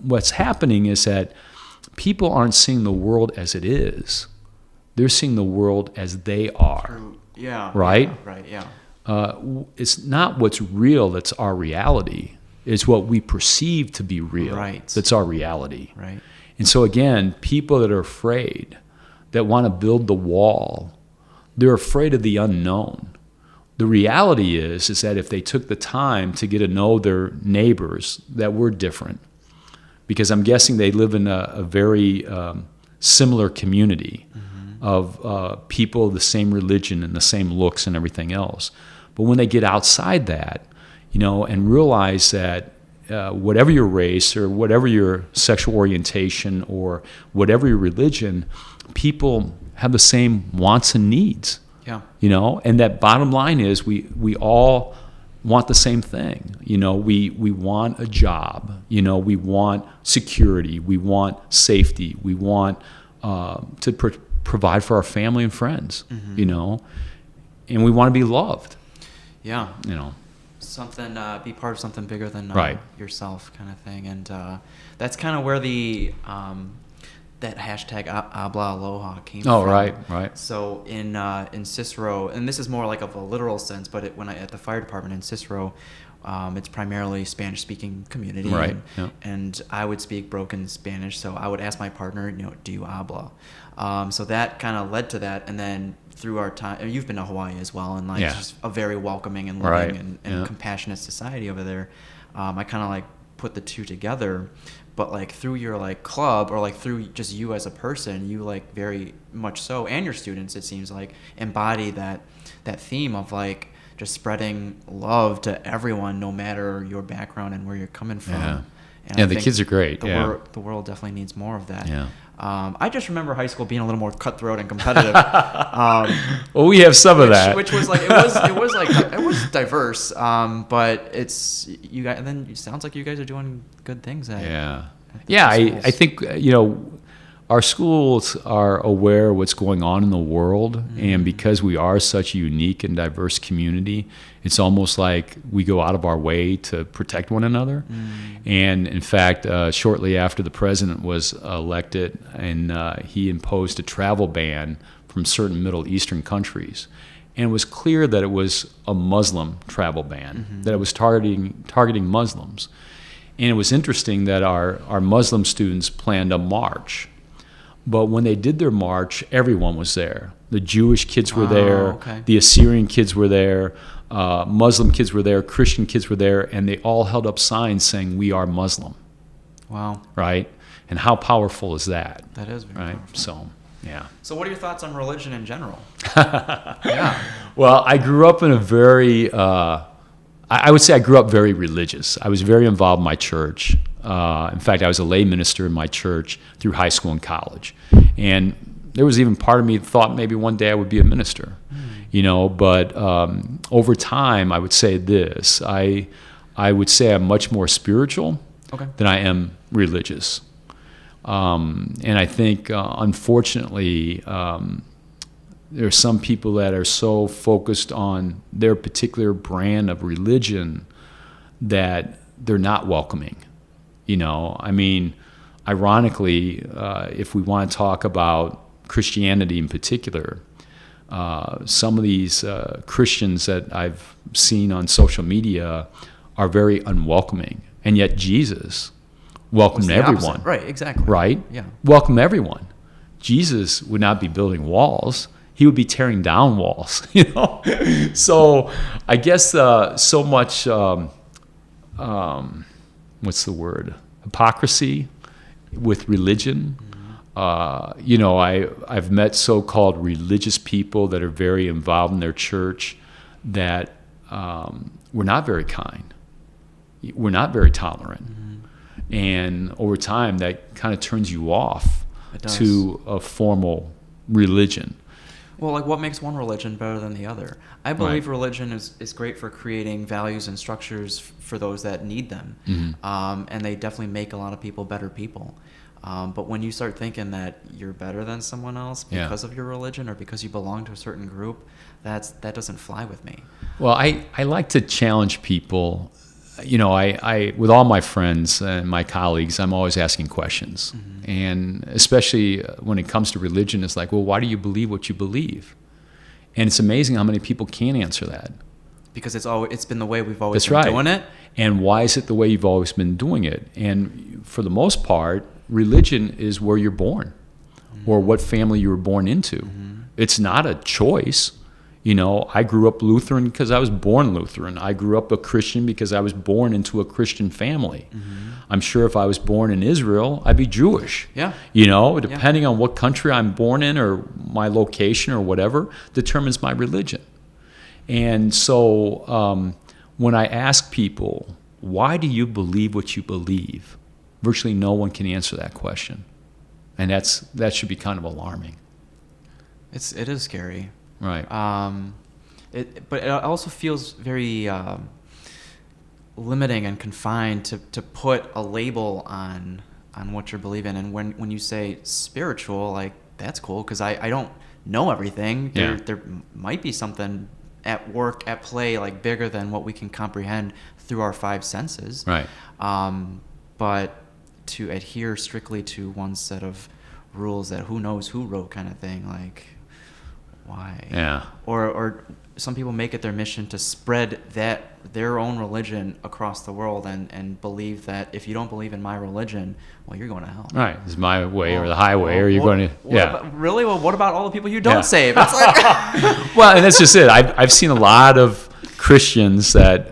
what's happening is that people aren't seeing the world as it is. They're seeing the world as they are. Yeah. Right? Yeah, right, yeah. It's not what's real that's our reality. It's what we perceive to be real that's our reality. Right. And so again, people that are afraid, that want to build the wall, they're afraid of the unknown. The reality is that if they took the time to get to know their neighbors that were different, because I'm guessing they live in a very similar community of people of the same religion and the same looks and everything else. But when they get outside that, and realize that whatever your race or whatever your sexual orientation or whatever your religion, people have the same wants and needs. Yeah. And that bottom line is we all want the same thing. We want a job. We want security. We want safety. We want to provide for our family and friends. And we want to be loved. Yeah. Something, be part of something bigger than yourself, kind of thing. And that's kind of where the that hashtag Habla Aloha came from. Oh, right. So in Cicero, and this is more like of a literal sense, but at the fire department in Cicero, it's primarily Spanish-speaking community. Right. And I would speak broken Spanish, so I would ask my partner, do you habla? So that kind of led to that, and then through our time, you've been to Hawaii as well, and just a very welcoming and loving and compassionate society over there. I kind of put the two together. But through your club or through just you as a person, you very much so, and your students, it seems embody that theme of just spreading love to everyone, no matter your background and where you're coming from. Yeah, and the kids are great. The world definitely needs more of that. Yeah. I just remember high school being a little more cutthroat and competitive. Well, we have some of that, which was it was diverse. But it's you guys. And then it sounds like you guys are doing good things. I think our schools are aware of what's going on in the world, and because we are such a unique and diverse community, it's almost like we go out of our way to protect one another. And in fact, shortly after the president was elected, and he imposed a travel ban from certain Middle Eastern countries, and it was clear that it was a Muslim travel ban, that it was targeting Muslims. And it was interesting that our Muslim students planned a march. But when they did their march, everyone was there. The Jewish kids were there. Okay. The Assyrian kids were there. Muslim kids were there. Christian kids were there. And they all held up signs saying, "We are Muslim." Wow. Right? And how powerful is that? That is very powerful. So, yeah. So what are your thoughts on religion in general? Well, I grew up in a very... I would say I grew up very religious. I was very involved in my church. In fact, I was a lay minister in my church through high school and college. And there was even part of me that thought maybe one day I would be a minister. But over time, I would say this. I would say I'm much more spiritual than I am religious. And I think, unfortunately, there are some people that are so focused on their particular brand of religion that they're not welcoming. Ironically, if we want to talk about Christianity in particular, some of these Christians that I've seen on social media are very unwelcoming, and yet Jesus welcomed everyone. Opposite. Right, exactly. Right? Yeah. Welcome everyone. Jesus would not be building walls. he would be tearing down walls, So I guess so much, what's the word? Hypocrisy with religion. I've met so-called religious people that are very involved in their church that we're not very kind. We're not very tolerant. And over time, that kind of turns you off to a formal religion. Well, like what makes one religion better than the other? I believe religion is great for creating values and structures for those that need them. And they definitely make a lot of people better people. But when you start thinking that you're better than someone else because of your religion or because you belong to a certain group, that doesn't fly with me. Well, I like to challenge people. I with all my friends and my colleagues, I'm always asking questions. And especially when it comes to religion, it's like, well, why do you believe what you believe? And it's amazing how many people can't answer that. Because it's been the way we've always been doing it. And why is it the way you've always been doing it? And for the most part, religion is where you're born or what family you were born into. It's not a choice. I grew up Lutheran because I was born Lutheran. I grew up a Christian because I was born into a Christian family. I'm sure if I was born in Israel, I'd be Jewish. Yeah. Depending on what country I'm born in or my location or whatever determines my religion. And so when I ask people, why do you believe what you believe? Virtually no one can answer that question. And that should be kind of alarming. It is scary. Right. But it also feels very limiting and confined to put a label on what you're believing. And when you say spiritual, like, that's cool because I don't know everything. There might be something at work, at play, like bigger than what we can comprehend through our five senses. Right. But to adhere strictly to one set of rules that who knows who wrote kind of thing, like, why? Yeah. Or some people make it their mission to spread their own religion across the world and believe that if you don't believe in my religion, well, you're going to hell. Right. It's my way or the highway, or you're going to... Really? Well, what about all the people you don't save? It's like... Well, and that's just it. I've seen a lot of Christians that,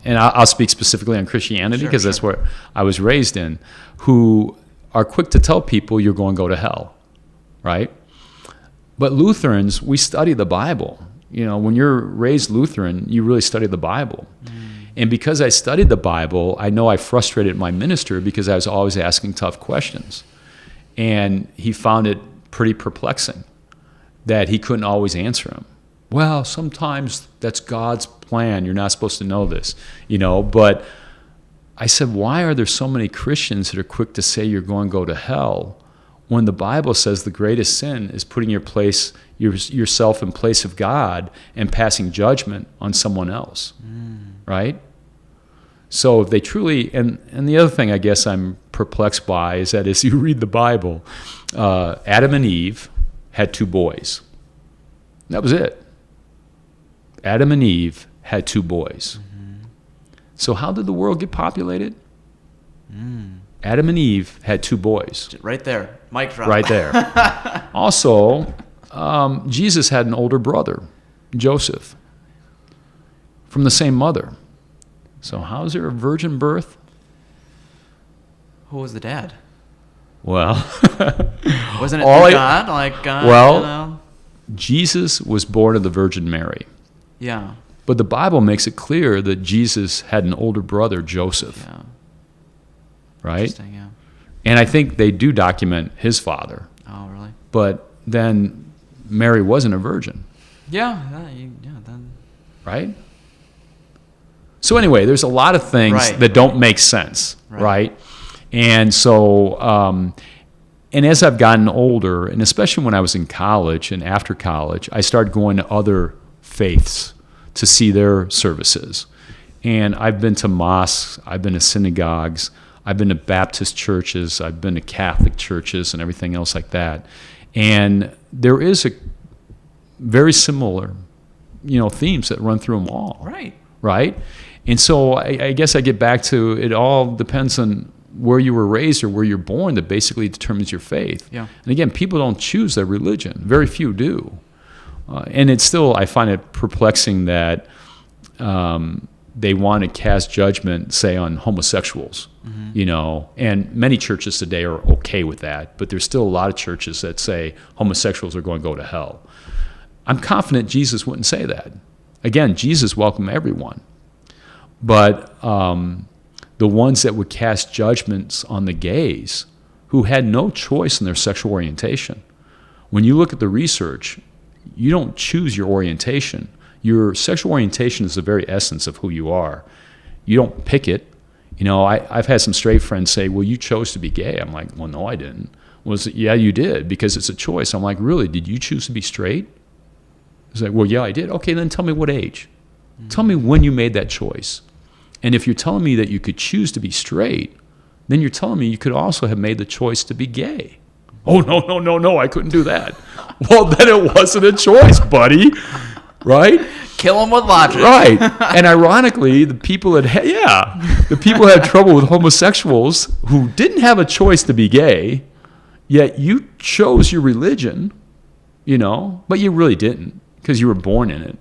and I'll speak specifically on Christianity because that's where I was raised in, who are quick to tell people you're going to go to hell, right? But Lutherans, we study the Bible. When you're raised Lutheran, you really study the Bible. And because I studied the Bible, I know I frustrated my minister because I was always asking tough questions. And he found it pretty perplexing that he couldn't always answer them. Well, sometimes that's God's plan. You're not supposed to know this, But I said, why are there so many Christians that are quick to say you're going to go to hell when the Bible says the greatest sin is putting yourself in place of God and passing judgment on someone else, right? So if they truly, and the other thing I guess I'm perplexed by is that as you read the Bible, Adam and Eve had 2 boys. That was it. Adam and Eve had 2 boys. So how did the world get populated? Adam and Eve had 2 boys. Right there. Mic drop. Right there. Also, Jesus had an older brother, Joseph, from the same mother. So how is there a virgin birth? Who was the dad? Well, wasn't it God? Like God? Well, Jesus was born of the Virgin Mary. Yeah. But the Bible makes it clear that Jesus had an older brother, Joseph. Yeah. Right? Interesting, yeah. And I think they do document his father. Oh, really? But then Mary wasn't a virgin. Yeah, then. Right? So anyway, there's a lot of things that don't make sense, right? And so, and as I've gotten older, and especially when I was in college and after college, I started going to other faiths to see their services. And I've been to mosques, I've been to synagogues, I've been to Baptist churches, I've been to Catholic churches and everything else like that. And there is a very similar, themes that run through them all. Right? And so I guess I get back to it all depends on where you were raised or where you're born that basically determines your faith. Yeah. And again, people don't choose their religion. Very few do. And it's still, I find it perplexing that they want to cast judgment, say, on homosexuals, and many churches today are okay with that, but there's still a lot of churches that say homosexuals are going to go to hell. I'm confident Jesus wouldn't say that. Again, Jesus welcomed everyone. But the ones that would cast judgments on the gays who had no choice in their sexual orientation, when you look at the research, you don't choose your orientation. Your sexual orientation is the very essence of who you are. You don't pick it. I've had some straight friends say, well, you chose to be gay. I'm like, well, no, I didn't. Yeah, you did, because it's a choice. I'm like, really? Did you choose to be straight? He's like, well, yeah, I did. Okay, then tell me what age. Tell me when you made that choice. And if you're telling me that you could choose to be straight, then you're telling me you could also have made the choice to be gay. Oh, no, I couldn't do that. Well, then it wasn't a choice, buddy. Right? Kill them with logic. Right. And ironically, the people that had trouble with homosexuals who didn't have a choice to be gay, yet you chose your religion, but you really didn't, because you were born in it,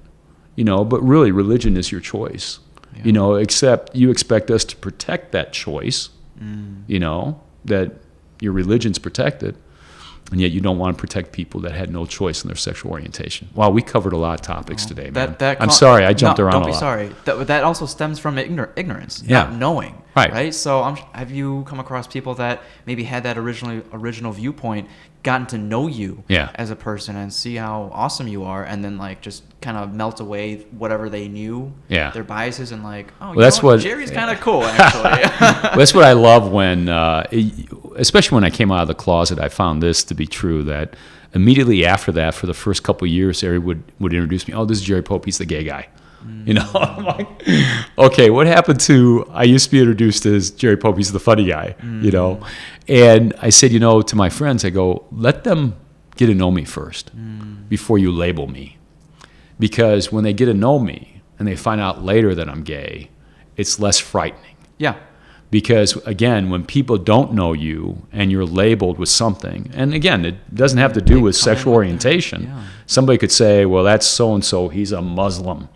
but really religion is your choice, except you expect us to protect that choice, that your religion's protted. And yet you don't want to protect people that had no choice in their sexual orientation. Wow, we covered a lot of topics today, man. I'm sorry, I jumped around a lot. Don't be sorry. That also stems from ignorance, not knowing. Right? So have you come across people that maybe had that original viewpoint, gotten to know you as a person and see how awesome you are, and then just kind of melt away whatever they knew, their biases, and that's what Jerry's kind of cool, actually. Well, that's what I love when, especially when I came out of the closet, I found this to be true, that immediately after that, for the first couple of years, Jerry would introduce me, oh, this is Jerry Pope, he's the gay guy. I'm like, okay, what happened to, I used to be introduced as Jerry Pope, he's the funny guy, And I said, to my friends, I go, let them get to know me first before you label me. Because when they get to know me and they find out later that I'm gay, it's less frightening. Yeah. Because, again, when people don't know you and you're labeled with something, and again, it doesn't have to do with sexual orientation. Yeah. Somebody could say, well, that's so-and-so, he's a Muslim.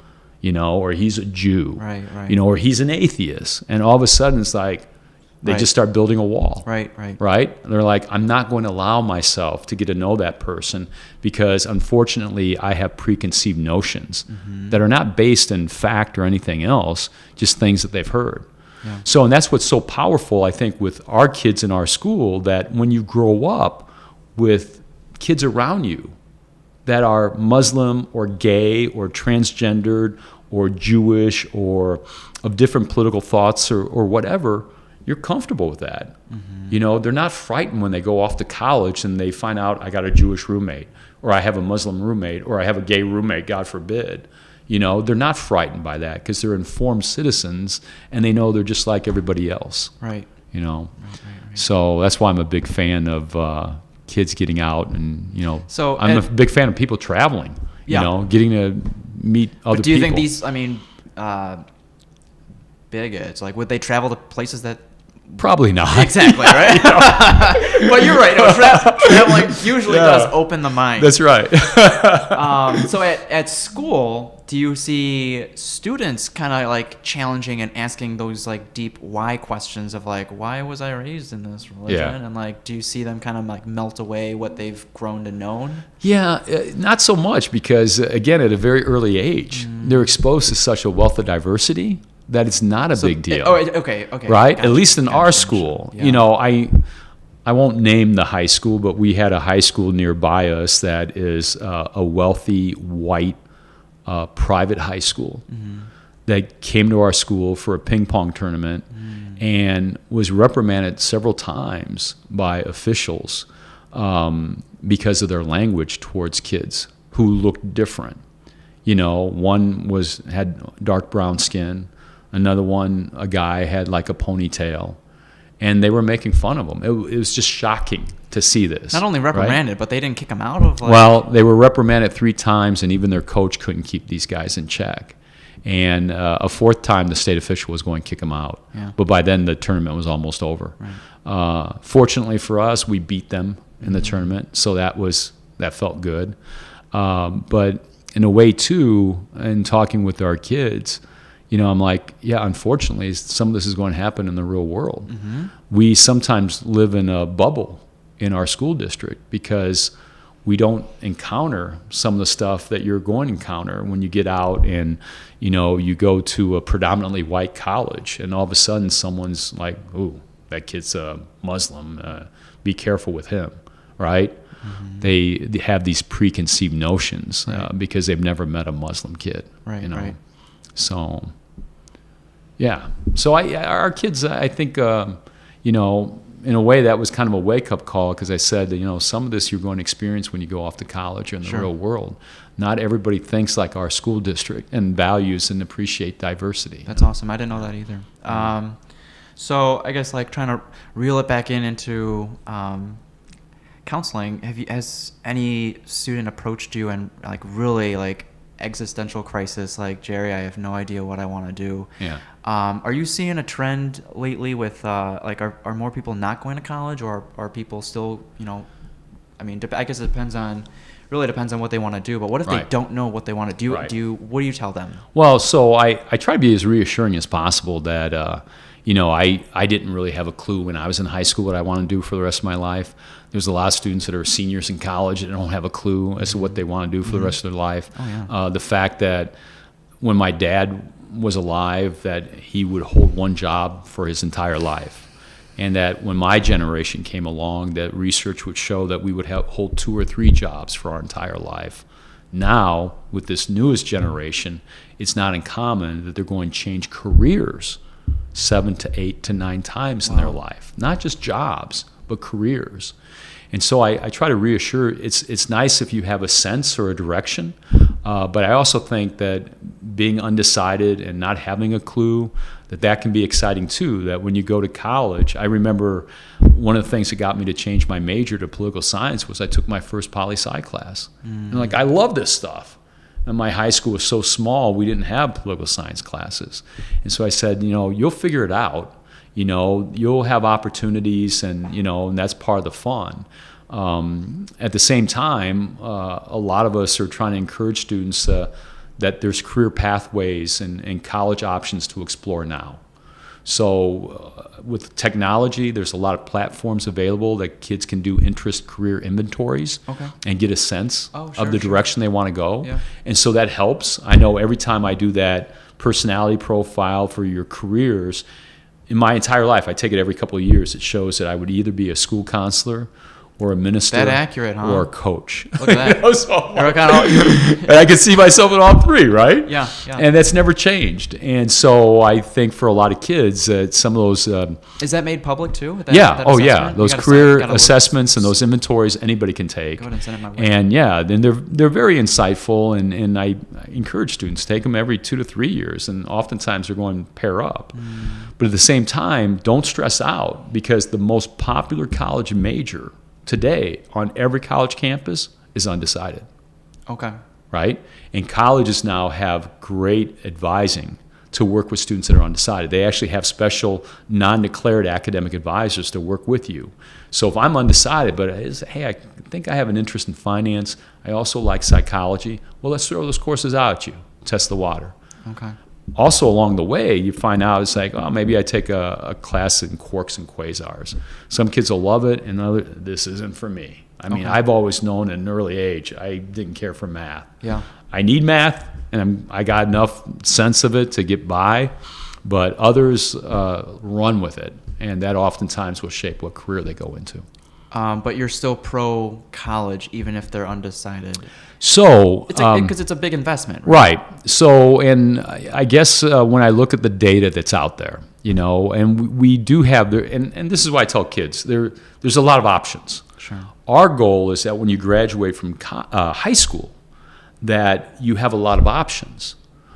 Or he's a Jew, right. Or he's an atheist. And all of a sudden it's like they just start building a wall. Right? And they're like, I'm not going to allow myself to get to know that person because, unfortunately, I have preconceived notions that are not based in fact or anything else, just things that they've heard. Yeah. So, and that's what's so powerful, I think, with our kids in our school, that when you grow up with kids around you that are Muslim or gay or transgendered or Jewish or of different political thoughts or whatever, you're comfortable with that. They're not frightened when they go off to college and they find out I got a Jewish roommate, or I have a Muslim roommate, or I have a gay roommate, God forbid. They're not frightened by that because they're informed citizens and they know they're just like everybody else. Right. Right. So that's why I'm a big fan of kids getting out, and so I'm a big fan of people traveling. Getting to meet other people. Do you think these, bigots, would they travel to places that? Probably not. Exactly, right? But you're right. Traveling usually does open the mind. That's right. So at school, do you see students kind of challenging and asking those deep why questions of why was I raised in this religion? And do you see them kind of melt away what they've grown to know? Yeah, not so much, because again, at a very early age, they're exposed to such a wealth of diversity that it's not a big deal. Okay. Right? Gotcha. At least in our school. Yeah. I won't name the high school, but we had a high school nearby us that is a wealthy, white, private high school that came to our school for a ping pong tournament and was reprimanded several times by officials because of their language towards kids who looked different. One had dark brown skin. Another one, a guy, had a ponytail, and they were making fun of him. It was just shocking to see this. Not only reprimanded, but they didn't kick him out of Well, they were reprimanded 3 times, and even their coach couldn't keep these guys in check. And a 4th time, the state official was going to kick him out. Yeah. But by then, the tournament was almost over. Right. Fortunately for us, we beat them in the tournament, so that felt good. But in a way too, in talking with our kids, I'm like, yeah, unfortunately, some of this is going to happen in the real world. Mm-hmm. We sometimes live in a bubble in our school district because we don't encounter some of the stuff that you're going to encounter when you get out and, you go to a predominantly white college and all of a sudden someone's like, ooh, that kid's a Muslim, be careful with him, right? Mm-hmm. They have these preconceived notions because they've never met a Muslim kid, right. So, yeah. So our kids, I think, in a way that was kind of a wake-up call because I said, some of this you're going to experience when you go off to college or in the real world. Not everybody thinks like our school district and values and appreciate diversity. That's awesome. I didn't know that either. So I guess like trying to reel it back into counseling, has any student approached you and like really like existential crisis like, Jerry, I have no idea what I want to do? Yeah. Are you seeing a trend lately with like are more people not going to college, or are people still, I guess it depends on what they want to do, but what if they don't know what they want to do? What do you tell them? Well, so I try to be as reassuring as possible that I didn't really have a clue when I was in high school what I want to do for the rest of my life. There's a lot of students that are seniors in college that don't have a clue as to what they want to do for the rest of their life. Oh, yeah. The fact that when my dad was alive, that he would hold one job for his entire life. And that when my generation came along, that research would show that we would hold 2 or 3 jobs for our entire life. Now, with this newest generation, it's not uncommon that they're going to change careers 7 to 8 to 9 times in their life. Not just jobs, but careers. And so I try to reassure, it's nice if you have a sense or a direction, but I also think that being undecided and not having a clue, that can be exciting too, that when you go to college, I remember one of the things that got me to change my major to political science was I took my first poli-sci class. And like, I love this stuff. And my high school was so small, we didn't have political science classes. And so I said, you'll figure it out. You'll have opportunities and that's part of the fun. At the same time, a lot of us are trying to encourage students that there's career pathways and college options to explore now. So with technology, there's a lot of platforms available that kids can do interest career inventories and get a sense of the direction they want to go. Yeah. And so that helps. I know every time I do that personality profile for your careers, in my entire life, I take it every couple of years, it shows that I would either be a school counselor or a minister, that accurate, huh? Or a coach. Look at that. And I can see myself in all 3, right? Yeah. And that's never changed. And so I think for a lot of kids, some of those... is that made public too? Yeah. Those career assessments and those inventories anybody can take. Go ahead and send it my way. And then they're very insightful, and I encourage students to take them every 2 to 3 years, and oftentimes they're going to pair up. But at the same time, don't stress out, because the most popular college major today on every college campus is undecided. Okay. Right? And colleges now have great advising to work with students that are undecided. They actually have special non-declared academic advisors to work with you. So if I'm undecided, but hey, I think I have an interest in finance, I also like psychology, well, let's throw those courses out at you, test the water. Okay. Also along the way, you find out it's like, oh, maybe I take a class in quarks and quasars. Some kids will love it, and this isn't for me. I mean, I've always known at an early age I didn't care for math. Yeah. I need math, and I got enough sense of it to get by, but others run with it, and that oftentimes will shape what career they go into. But you're still pro-college, even if they're undecided. So, because it's a big investment, right? So, and I guess when I look at the data that's out there, and we do have and this is why I tell kids there's a lot of options. Sure. Our goal is that when you graduate from high school, that you have a lot of options.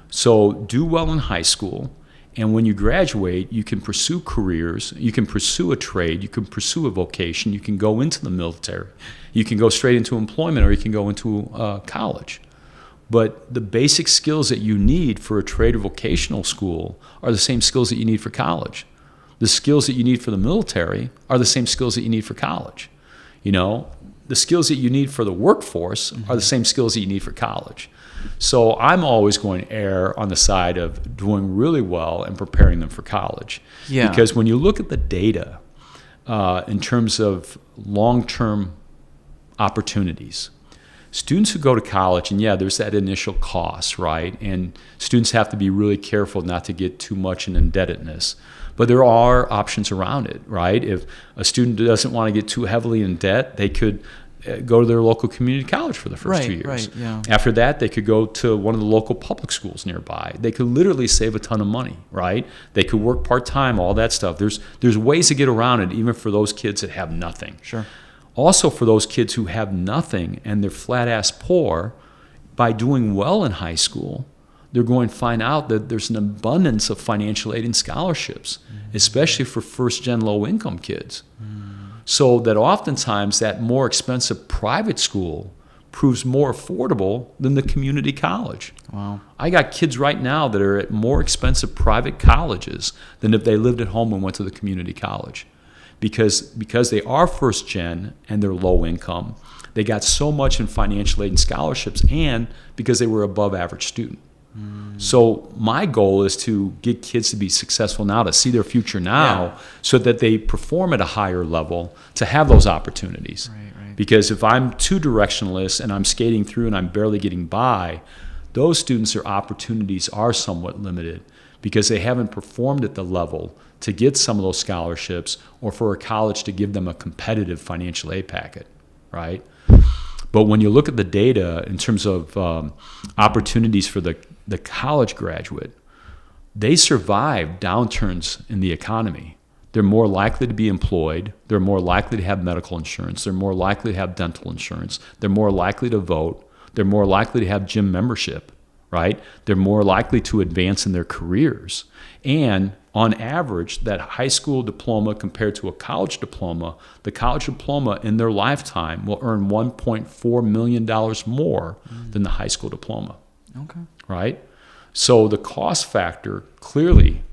So, do well in high school. And when you graduate, you can pursue careers, you can pursue a trade, you can pursue a vocation, you can go into the military, you can go straight into employment, or you can go into college. But the basic skills that you need for a trade or vocational school are the same skills that you need for college. The skills that you need for the military are the same skills that you need for college. the skills that you need for the workforce are the same skills that you need for college. So I'm always going to err on the side of doing really well and preparing them for college. Yeah. Because when you look at the data in terms of long-term opportunities, students who go to college, and there's that initial cost, right? And students have to be really careful not to get too much in indebtedness. But there are options around it, right? If a student doesn't want to get too heavily in debt, they could go to their local community college for the first 2 years. Right, yeah. After that, they could go to one of the local public schools nearby. They could literally save a ton of money, right? They could work part-time, all that stuff. There's ways to get around it, even for those kids that have nothing. Sure. Also, for those kids who have nothing and they're flat-ass poor, by doing well in high school, they're going to find out that there's an abundance of financial aid and scholarships, especially for first-gen low-income kids. So that oftentimes that more expensive private school proves more affordable than the community college. Wow. I got kids right now that are at more expensive private colleges than if they lived at home and went to the community college. Because they are first gen and they're low income, they got so much in financial aid and scholarships, and because they were above average student. So my goal is to get kids to be successful now, to see their future now, so that they perform at a higher level to have those opportunities. Right. Because if I'm too directionless and I'm skating through and I'm barely getting by, those students, their opportunities are somewhat limited because they haven't performed at the level to get some of those scholarships or for a college to give them a competitive financial aid packet, right? But when you look at the data in terms of opportunities for the college graduate, they survive downturns in the economy. They're more likely to be employed. They're more likely to have medical insurance. They're more likely to have dental insurance. They're more likely to vote. They're more likely to have gym membership, right? They're more likely to advance in their careers. And on average, that high school diploma compared to a college diploma, the college diploma in their lifetime will earn $1.4 million more than the high school diploma. Okay. Right? So the cost factor clearly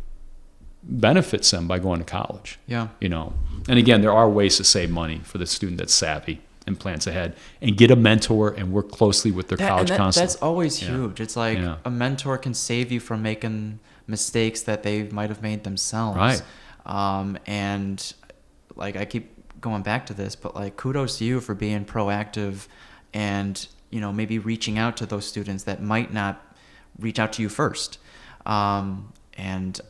benefits them by going to college. Yeah. And again, there are ways to save money for the student that's savvy and plans ahead, and get a mentor and work closely with their college counselor. That's always huge. It's like a mentor can save you from making mistakes that they might have made themselves. Right. And like I keep going back to this, but like kudos to you for being proactive and maybe reaching out to those students that might not reach out to you first. And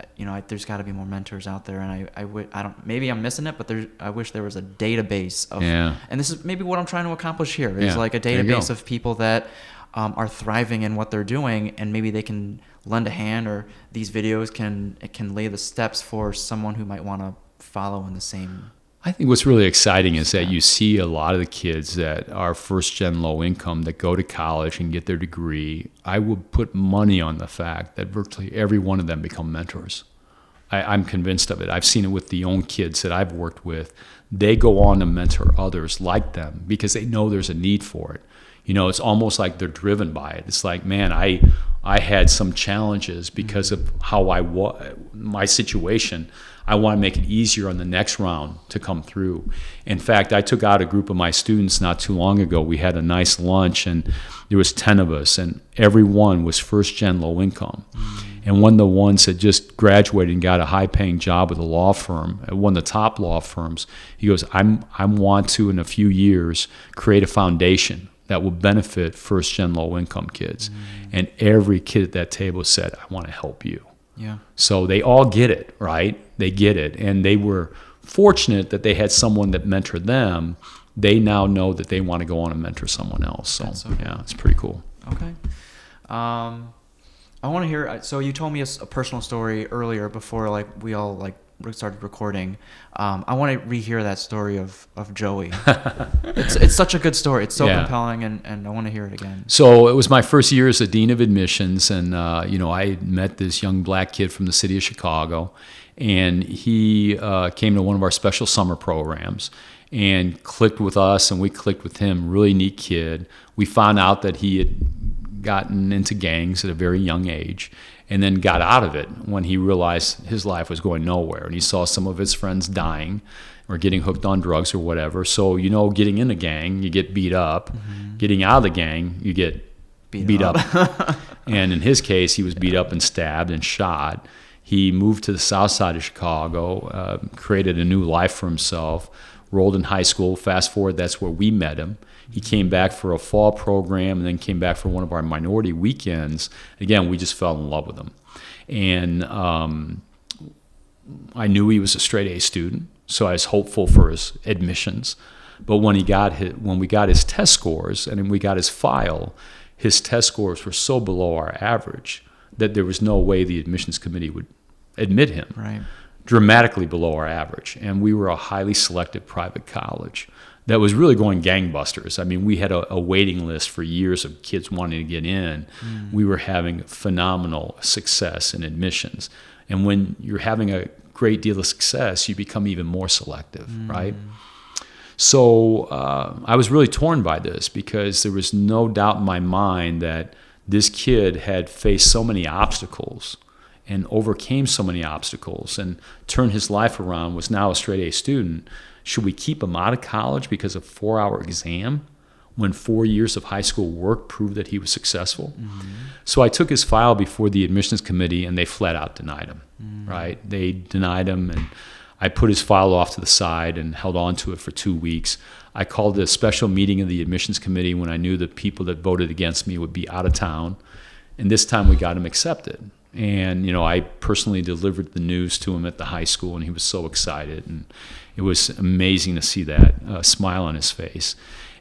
there's got to be more mentors out there, and I don't, maybe I'm missing it, but I wish there was a database of, and this is maybe what I'm trying to accomplish here, is like a database of people that are thriving in what they're doing, and maybe they can lend a hand, or these videos can lay the steps for someone who might want to follow in the same. I think what's really exciting is that you see a lot of the kids that are first-gen low income that go to college and get their degree. I would put money on the fact that virtually every one of them become mentors. I'm convinced of it. I've seen it with the own kids that I've worked with. They go on to mentor others like them because they know there's a need for it. It's almost like they're driven by it. It's like, man, I had some challenges because of how my situation. I want to make it easier on the next round to come through. In fact, I took out a group of my students not too long ago. We had a nice lunch, and there was 10 of us, and everyone was first-gen low income. And one of the ones that just graduated and got a high-paying job with a law firm, one of the top law firms, he goes, I want to, in a few years, create a foundation that will benefit first-gen low-income kids. And every kid at that table said, I want to help you. Yeah. So they all get it, right? They get it. And they were fortunate that they had someone that mentored them. They now know that they want to go on and mentor someone else. So, it's pretty cool. Okay. I want to hear, so you told me a personal story earlier before we all started recording. I want to rehear that story of Joey. It's such a good story. It's so compelling, and I want to hear it again. So it was my first year as a dean of admissions, and I had met this young black kid from the city of Chicago, and he came to one of our special summer programs and clicked with us, and we clicked with him. Really neat kid. We found out that he had gotten into gangs at a very young age, and then got out of it when he realized his life was going nowhere, and he saw some of his friends dying. or getting hooked on drugs or whatever. So, getting in a gang, you get beat up. Getting out of the gang, you get beat up. And in his case, he was beat up and stabbed and shot. He moved to the south side of Chicago, created a new life for himself, rolled in high school. Fast forward, that's where we met him. He came back for a fall program and then came back for one of our minority weekends. Again, we just fell in love with him. And I knew he was a straight A student, so I was hopeful for his admissions. But when we got his test scores and we got his file, his test scores were so below our average that there was no way the admissions committee would admit him. Right. Dramatically below our average. And we were a highly selective private college that was really going gangbusters. I mean, we had a waiting list for years of kids wanting to get in. We were having phenomenal success in admissions. And when you're having a great deal of success, you become even more selective, right? So I was really torn by this because there was no doubt in my mind that this kid had faced so many obstacles and overcame so many obstacles and turned his life around, was now a straight A student. Should we keep him out of college because of a 4-hour exam when 4 years of high school work proved that he was successful? So I took his file before the admissions committee and they flat out denied him, right? They denied him, and I put his file off to the side and held on to it for 2 weeks. I called a special meeting of the admissions committee when I knew the people that voted against me would be out of town. And this time we got him accepted. And, I personally delivered the news to him at the high school, and he was so excited. And it was amazing to see that smile on his face.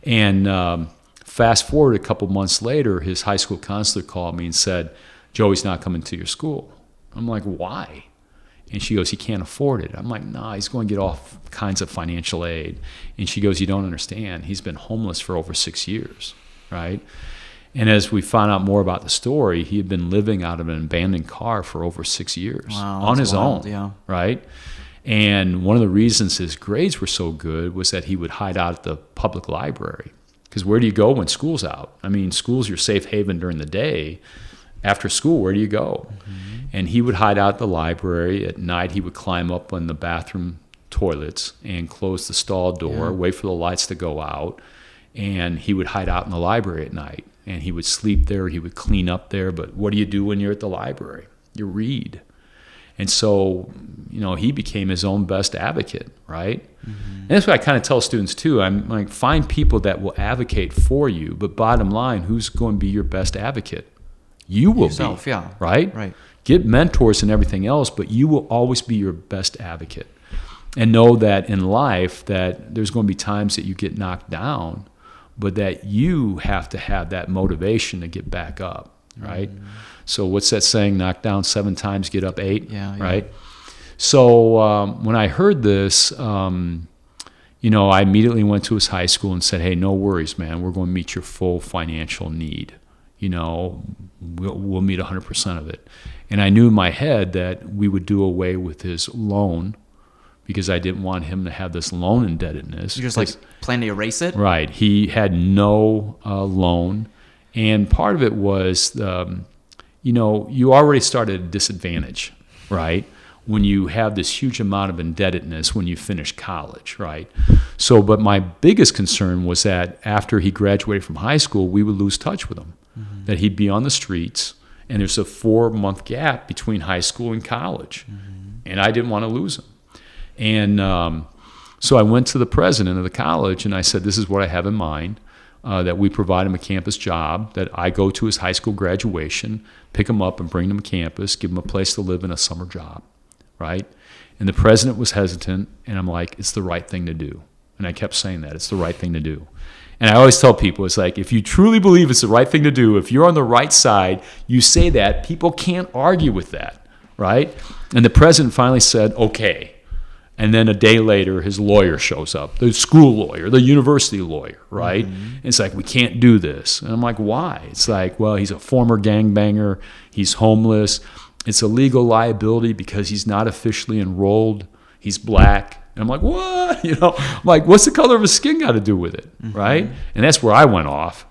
And fast forward a couple months later, his high school counselor called me and said, "Joey's not coming to your school." I'm like, "Why?" And she goes, "He can't afford it." I'm like, "Nah, he's going to get all kinds of financial aid." And she goes, "You don't understand. He's been homeless for over 6 years," right? And as we found out more about the story, he had been living out of an abandoned car for over 6 years on his own, right? And one of the reasons his grades were so good was that he would hide out at the public library. Because where do you go when school's out? I mean, school's your safe haven during the day. After school, where do you go? And he would hide out at the library. At night, he would climb up on the bathroom toilets and close the stall door, wait for the lights to go out, and he would hide out in the library at night. And he would sleep there, he would clean up there. But what do you do when you're at the library? You read. And so, he became his own best advocate, right? And that's what I kind of tell students too. I'm like, find people that will advocate for you. But bottom line, who's going to be your best advocate? You will be, right? Right. Get mentors and everything else, but you will always be your best advocate. And know that in life that there's going to be times that you get knocked down, but that you have to have that motivation to get back up, right? So what's that saying? Knock down 7 times, get up 8, right? So when I heard this, I immediately went to his high school and said, "Hey, no worries, man. We're going to meet your full financial need. We'll meet 100% of it." And I knew in my head that we would do away with his loan because I didn't want him to have this loan indebtedness. You just plan to erase it? Right. He had no loan. And part of it was, you already start at a disadvantage, right? When you have this huge amount of indebtedness when you finish college, right? So, but my biggest concern was that after he graduated from high school, we would lose touch with him, that he'd be on the streets, and there's a 4-month gap between high school and college. And I didn't want to lose him. And so I went to the president of the college and I said, "This is what I have in mind, that we provide him a campus job, that I go to his high school graduation, pick him up and bring him to campus, give him a place to live and a summer job," right? And the president was hesitant, and I'm like, "It's the right thing to do." And I kept saying that, it's the right thing to do. And I always tell people, it's like, if you truly believe it's the right thing to do, if you're on the right side, you say that, people can't argue with that, right? And the president finally said, "Okay." And then a day later, his lawyer shows up, the school lawyer, the university lawyer, right? And it's like, "We can't do this." And I'm like, "Why?" It's like, "Well, he's a former gangbanger. He's homeless. It's a legal liability because he's not officially enrolled. He's black." And I'm like, "What?" I'm like, what's the color of his skin got to do with it, right? And that's where I went off.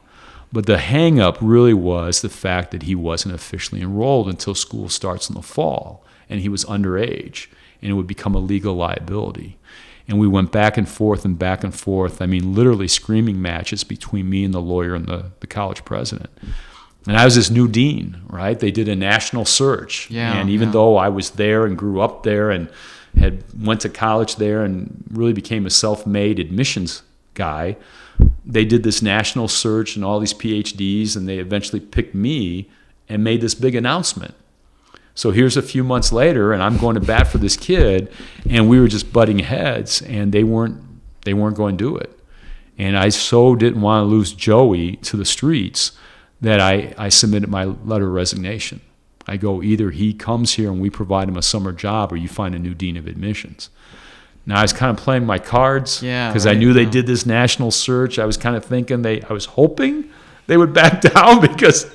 But the hang up really was the fact that he wasn't officially enrolled until school starts in the fall, and he was underage, and it would become a legal liability. And we went back and forth and back and forth. I mean, literally screaming matches between me and the lawyer and the college president. And I was this new dean, right? They did a national search. And even though I was there and grew up there and went to college there and really became a self-made admissions guy, they did this national search and all these PhDs, and they eventually picked me and made this big announcement. So here's a few months later, and I'm going to bat for this kid, and we were just butting heads, and they weren't going to do it. And I so didn't want to lose Joey to the streets that I submitted my letter of resignation. I go, either he comes here and we provide him a summer job, or you find a new dean of admissions. Now, I was kind of playing my cards because I knew they did this national search. I was kind of thinking I was hoping they would back down because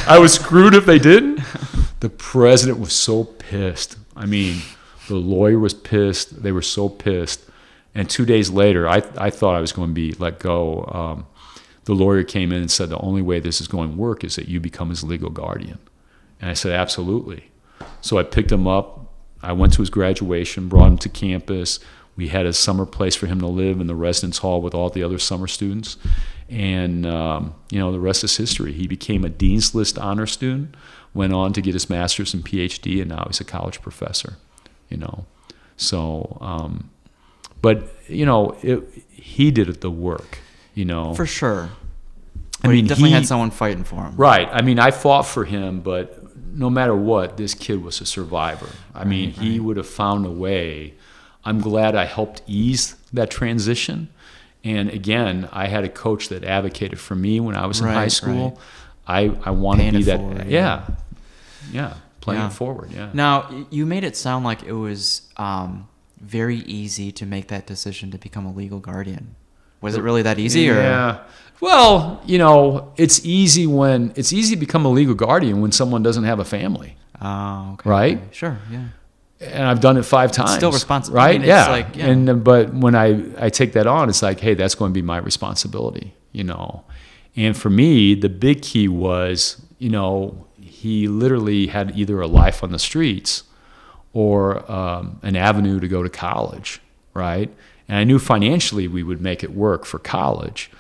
I was screwed if they didn't. The president was so pissed. I mean, the lawyer was pissed. They were so pissed. And 2 days later, I thought I was going to be let go. The lawyer came in and said, the only way this is going to work is that you become his legal guardian. And I said, absolutely. So I picked him up. I went to his graduation, brought him to campus. We had a summer place for him to live in the residence hall with all the other summer students. And, the rest is history. He became a Dean's List honor student, went on to get his master's and PhD, and now he's a college professor, So, he did the work, For sure. I mean, he definitely had someone fighting for him. Right. I mean, I fought for him, but no matter what, this kid was a survivor. I mean, he would have found a way. I'm glad I helped ease that transition. And again, I had a coach that advocated for me when I was in high school. I wanted to be that. Forward, playing it forward. Yeah. Now, you made it sound like it was very easy to make that decision to become a legal guardian. Was it really that easy? Yeah. Well, it's easy to become a legal guardian when someone doesn't have a family. Oh, okay. Right? Okay. Sure, yeah. And I've done it 5 times. It's still responsible. Right? I mean, But when I take that on, it's like, hey, that's going to be my responsibility, And for me, the big key was, he literally had either a life on the streets or an avenue to go to college, right? And I knew financially we would make it work for college.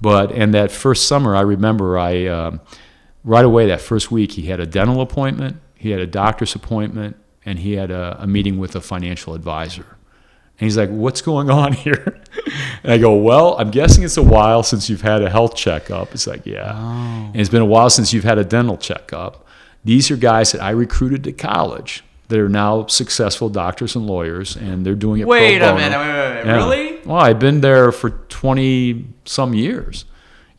And that first summer, I remember right away that first week, he had a dental appointment, he had a doctor's appointment, and he had a meeting with a financial advisor. And he's like, what's going on here? And I go, well, I'm guessing it's a while since you've had a health checkup. It's like, yeah. Oh. And it's been a while since you've had a dental checkup. These are guys that I recruited to college that are now successful doctors and lawyers, and they're doing it pro bono. Wait a minute. Yeah. Really? Well, I've been there for 20-some years,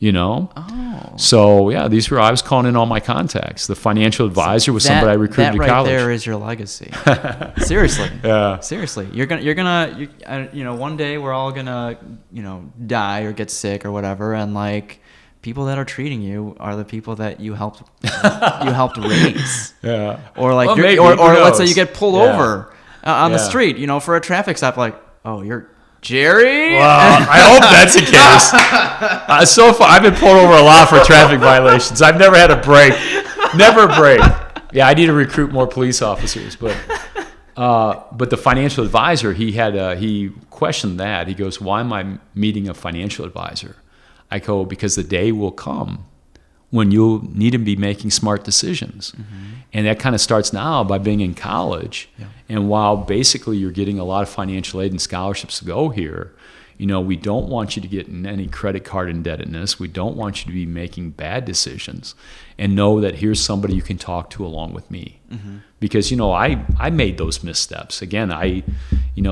Oh. So, yeah, I was calling in all my contacts. The financial advisor was somebody I recruited to college. That right there is your legacy. Seriously. Yeah. Seriously. You're gonna one day we're all gonna, die or get sick or whatever, and people that are treating you are the people that you helped raise. Yeah. Or maybe, or let's say you get pulled over on the street, for a traffic stop, you're Jerry? Well, I hope that's the case. So far, I've been pulled over a lot for traffic violations. I've never had a break. Never a break. Yeah, I need to recruit more police officers. But the financial advisor, he questioned that. He goes, why am I meeting a financial advisor? I go, because the day will come when you'll need to be making smart decisions. Mm-hmm. And that kind of starts now by being in college. Yeah. And while basically you're getting a lot of financial aid and scholarships to go here, we don't want you to get in any credit card indebtedness. We don't want you to be making bad decisions. And know that here's somebody you can talk to along with me. Mm-hmm. Because, I made those missteps. Again,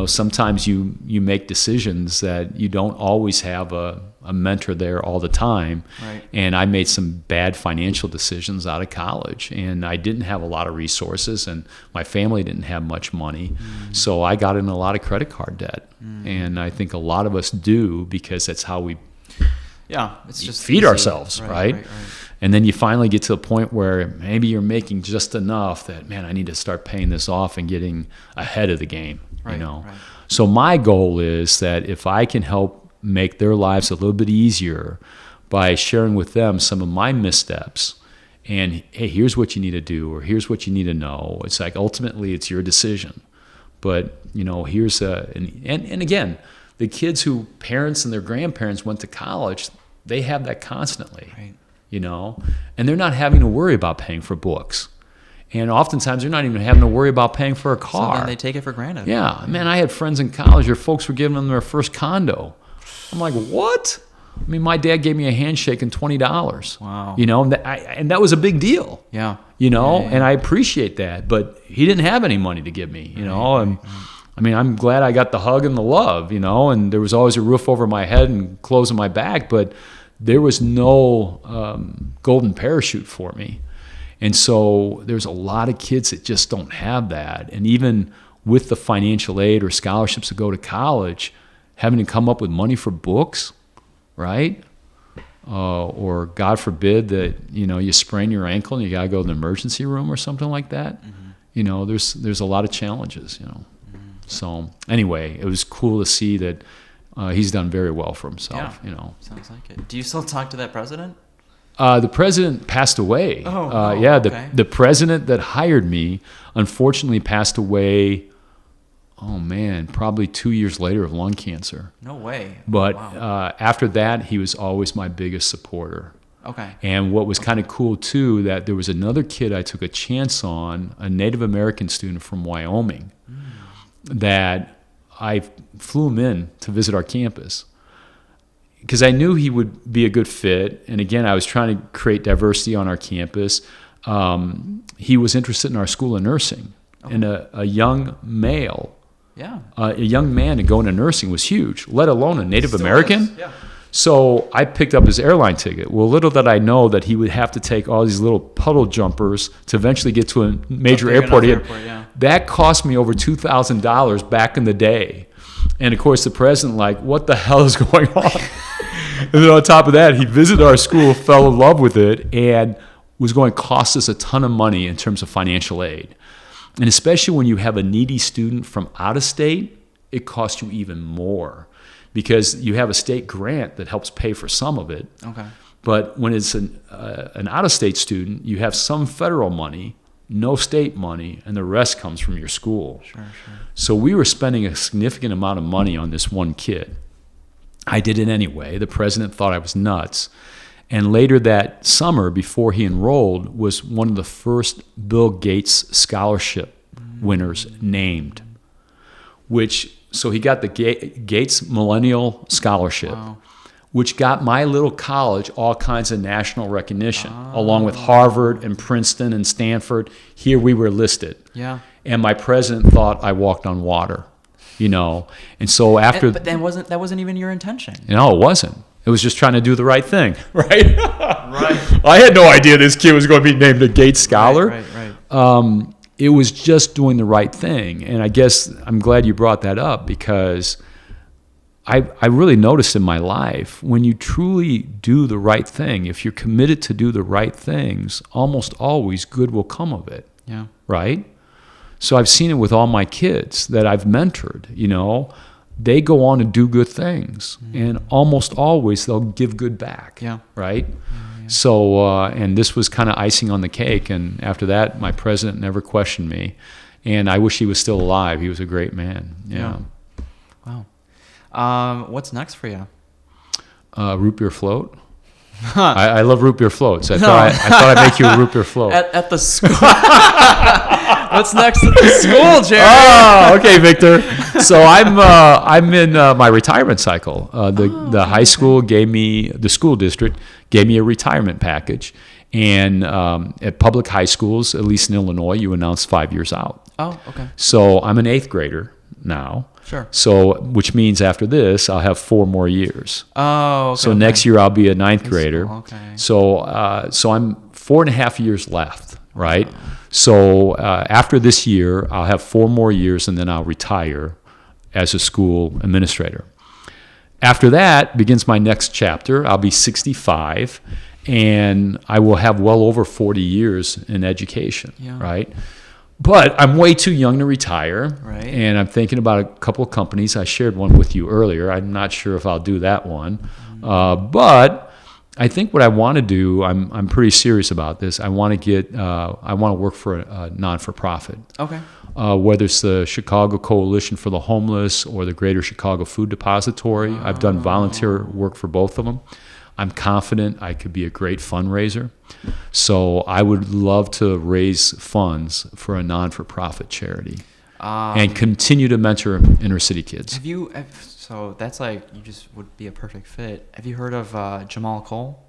sometimes you make decisions that you don't always have a mentor there all the time. Right. And I made some bad financial decisions out of college. And I didn't have a lot of resources, and my family didn't have much money. Mm. So I got in a lot of credit card debt. Mm. And I think a lot of us do, because that's how we it's just feed easy. Ourselves, right? And then you finally get to a point where maybe you're making just enough that, man, I need to start paying this off and getting ahead of the game, Right. So my goal is that if I can help make their lives a little bit easier by sharing with them some of my missteps, and hey, here's what you need to do, or here's what you need to know. It's like ultimately it's your decision. But, here's and again, the kids who parents and their grandparents went to college, they have that constantly, right. And they're not having to worry about paying for books. And oftentimes they're not even having to worry about paying for a car. So then they take it for granted. Yeah. Man, I had friends in college where folks were giving them their first condo. I'm like, what? I mean, my dad gave me a handshake and $20. Wow. And that was a big deal. Yeah. And I appreciate that. But he didn't have any money to give me, and I mean, I'm glad I got the hug and the love, and there was always a roof over my head and clothes on my back, but there was no golden parachute for me. And so there's a lot of kids that just don't have that. And even with the financial aid or scholarships to go to college, having to come up with money for books, right? Or God forbid that, you sprain your ankle and you got to go to the emergency room or something like that. Mm-hmm. There's a lot of challenges, Mm-hmm. So anyway, it was cool to see that he's done very well for himself, Sounds like it. Do you still talk to that president? The president passed away. Okay. The president that hired me unfortunately passed away, probably 2 years later of lung cancer. No way. But wow. After that, he was always my biggest supporter. Okay. And what was kind of cool, too, that there was another kid I took a chance on, a Native American student from Wyoming, that I flew him in to visit our campus because I knew he would be a good fit. And again, I was trying to create diversity on our campus. He was interested in our school of nursing, and a young male, a young man to go into nursing was huge, let alone a Native American. Yeah. So I picked up his airline ticket. Well, little did I know that he would have to take all these little puddle jumpers to eventually get to a major airport. That cost me over $2,000 back in the day. And of course, the president, what the hell is going on? And then on top of that, he visited our school, fell in love with it, and was going to cost us a ton of money in terms of financial aid. And especially when you have a needy student from out of state, it costs you even more, because you have a state grant that helps pay for some of it. Okay. But when it's an out-of-state student, you have some federal money, no state money, and the rest comes from your school. Sure. So we were spending a significant amount of money on this one kid. I did it anyway. The president thought I was nuts. And later that summer, before he enrolled, was one of the first Bill Gates scholarship winners named, so he got the Gates Millennial Scholarship, which got my little college all kinds of national recognition, along with Harvard and Princeton and Stanford. Here we were listed. Yeah. And my president thought I walked on water, And so after... But that wasn't even your intention. No, it wasn't. It was just trying to do the right thing, right? Right. I had no idea this kid was going to be named a Gates Scholar. Right. It was just doing the right thing. And I guess I'm glad you brought that up, because I really noticed in my life, when you truly do the right thing, if you're committed to do the right things, almost always good will come of it. Yeah. Right? So I've seen it with all my kids that I've mentored, They go on to do good things, and almost always they'll give good back. Yeah. Right? Yeah. So, and this was kind of icing on the cake. And after that, my president never questioned me. And I wish he was still alive. He was a great man. Yeah. Wow. What's next for you? Root beer float. I love root beer floats. I thought I'd make you a root beer float. At the school. What's next at the school, Jerry? Oh, okay, Victor. So I'm in my retirement cycle. The high school the school district gave me a retirement package, and at public high schools, at least in Illinois, you announce 5 years out. Oh, okay. So I'm an 8th grader now. Sure. So, which means after this, I'll have 4 more years. Oh, okay. So next year I'll be a 9th grader. Okay. So I'm 4.5 years left, right? Oh. So after this year, I'll have 4 more years, and then I'll retire as a school administrator. After that begins my next chapter. I'll be 65, and I will have well over 40 years in education, right? But I'm way too young to retire, right? And I'm thinking about a couple of companies. I shared one with you earlier. I'm not sure if I'll do that one. But I think what I want to do, I'm pretty serious about this. I want to work for a non-for-profit. Okay. Whether it's the Chicago Coalition for the Homeless or the Greater Chicago Food Depository. I've done volunteer work for both of them. I'm confident I could be a great fundraiser. So I would love to raise funds for a non-for-profit charity and continue to mentor inner city kids. So that's like, you just would be a perfect fit. Have you heard of Jamal Cole?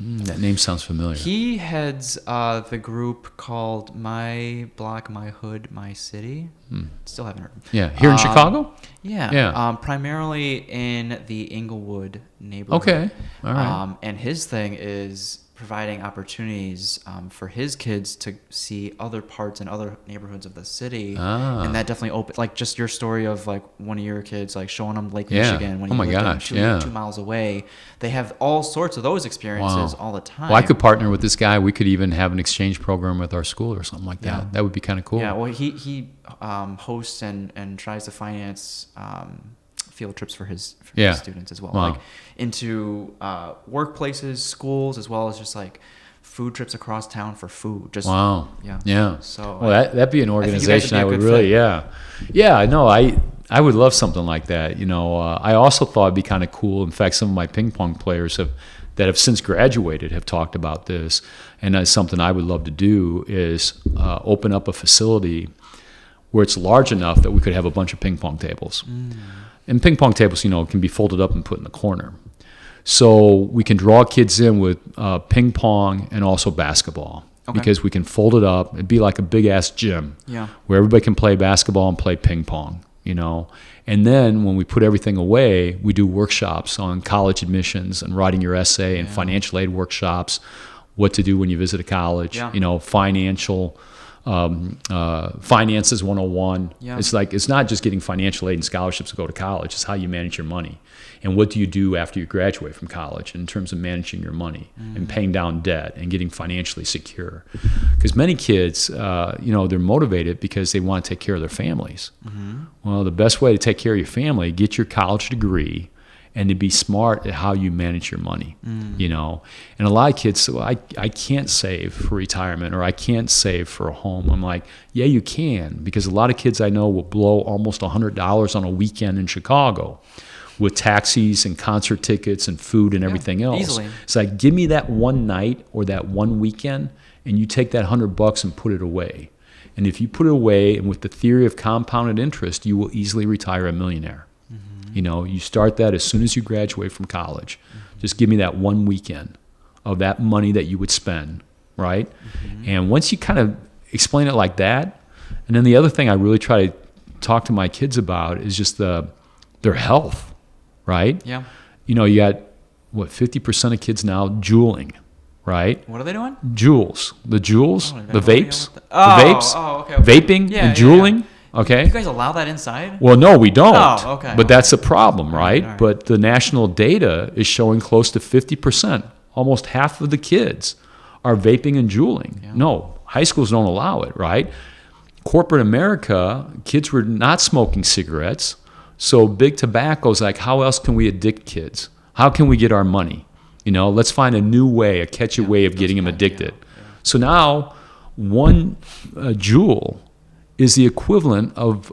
That name sounds familiar. He heads the group called My Block, My Hood, My City. Still haven't heard. Yeah, here in Chicago? Yeah. Primarily in the Inglewood neighborhood. Okay, all right. And his thing is providing opportunities for his kids to see other parts and other neighborhoods of the city. And that definitely opened, like just your story of like one of your kids like showing them Lake Michigan when you lived 2 miles away. They have all sorts of those experiences all the time. Well, I could partner with this guy. We could even have an exchange program with our school or something like that. Yeah. That would be kind of cool. Yeah, well, he hosts and tries to finance field trips for his students as well, like into workplaces, schools, as well as just like food trips across town for food. Just So that'd be an organization I would really I would love something like that. I also thought it'd be kind of cool. In fact, some of my ping pong players that have since graduated have talked about this, and that's something I would love to do is open up a facility where it's large enough that we could have a bunch of ping pong tables. And ping pong tables, can be folded up and put in the corner. So we can draw kids in with ping pong and also basketball. Okay. Because we can fold it up. It'd be like a big-ass gym where everybody can play basketball and play ping pong, And then when we put everything away, we do workshops on college admissions and writing your essay and financial aid workshops, what to do when you visit a college, financial finances 101. It's not just getting financial aid and scholarships to go to college. It's how you manage your money, and what do you do after you graduate from college in terms of managing your money and paying down debt and getting financially secure. Because many kids, they're motivated because they want to take care of their families. Well, the best way to take care of your family, get your college degree, and to be smart at how you manage your money, And a lot of kids say, well, I can't save for retirement, or I can't save for a home. I'm like, yeah, you can, because a lot of kids I know will blow almost $100 on a weekend in Chicago with taxis and concert tickets and food and everything else. Easily. It's like, give me that one night or that one weekend, and you take that $100 and put it away. And if you put it away, and with the theory of compounded interest, you will easily retire a millionaire. You start that as soon as you graduate from college. Just give me that one weekend of that money that you would spend, right? And once you kind of explain it like that, and then the other thing I really try to talk to my kids about is just their health, right? Yeah. You got, 50% of kids now juuling, right? What are they doing? Juuls. The juuls, the vapes. Okay. Vaping and juuling. Okay. You guys allow that inside? Well, no, we don't. Oh, okay. But that's a problem, right? All right. But the national data is showing close to 50%. Almost half of the kids are vaping and juuling. Yeah. No, high schools don't allow it, right? Corporate America, kids were not smoking cigarettes. So big tobacco's like, how else can we addict kids? How can we get our money? Let's find a new way, a catchy way of getting them addicted. Yeah. So now, one Juul is the equivalent of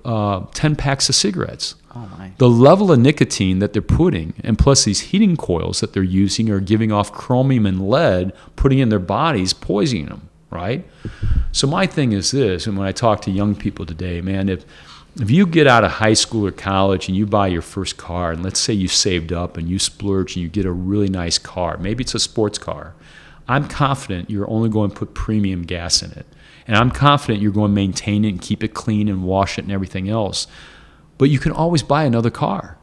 10 packs of cigarettes. Oh my. The level of nicotine that they're putting, and plus these heating coils that they're using are giving off chromium and lead, putting in their bodies, poisoning them, right? So my thing is this, and when I talk to young people today, man, if you get out of high school or college and you buy your first car, and let's say you saved up and you splurge and you get a really nice car, maybe it's a sports car, I'm confident you're only going to put premium gas in it. And I'm confident you're going to maintain it and keep it clean and wash it and everything else. But you can always buy another car.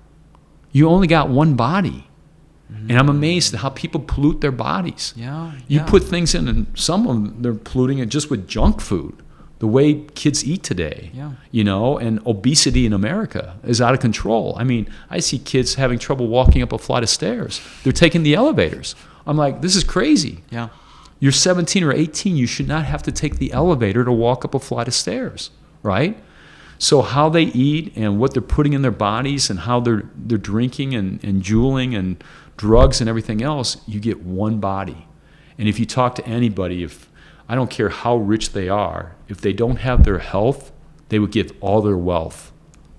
You only got one body. And I'm amazed at how people pollute their bodies. You put things in, and some of them, they're polluting it just with junk food, the way kids eat today. And obesity in America is out of control. I mean, I see kids having trouble walking up a flight of stairs. They're taking the elevators. I'm like, this is crazy. You're 17 or 18, you should not have to take the elevator to walk up a flight of stairs, right? So how they eat and what they're putting in their bodies and how they're drinking and juuling and drugs and everything else, you get one body. And if you talk to anybody, I don't care how rich they are, if they don't have their health, they would give all their wealth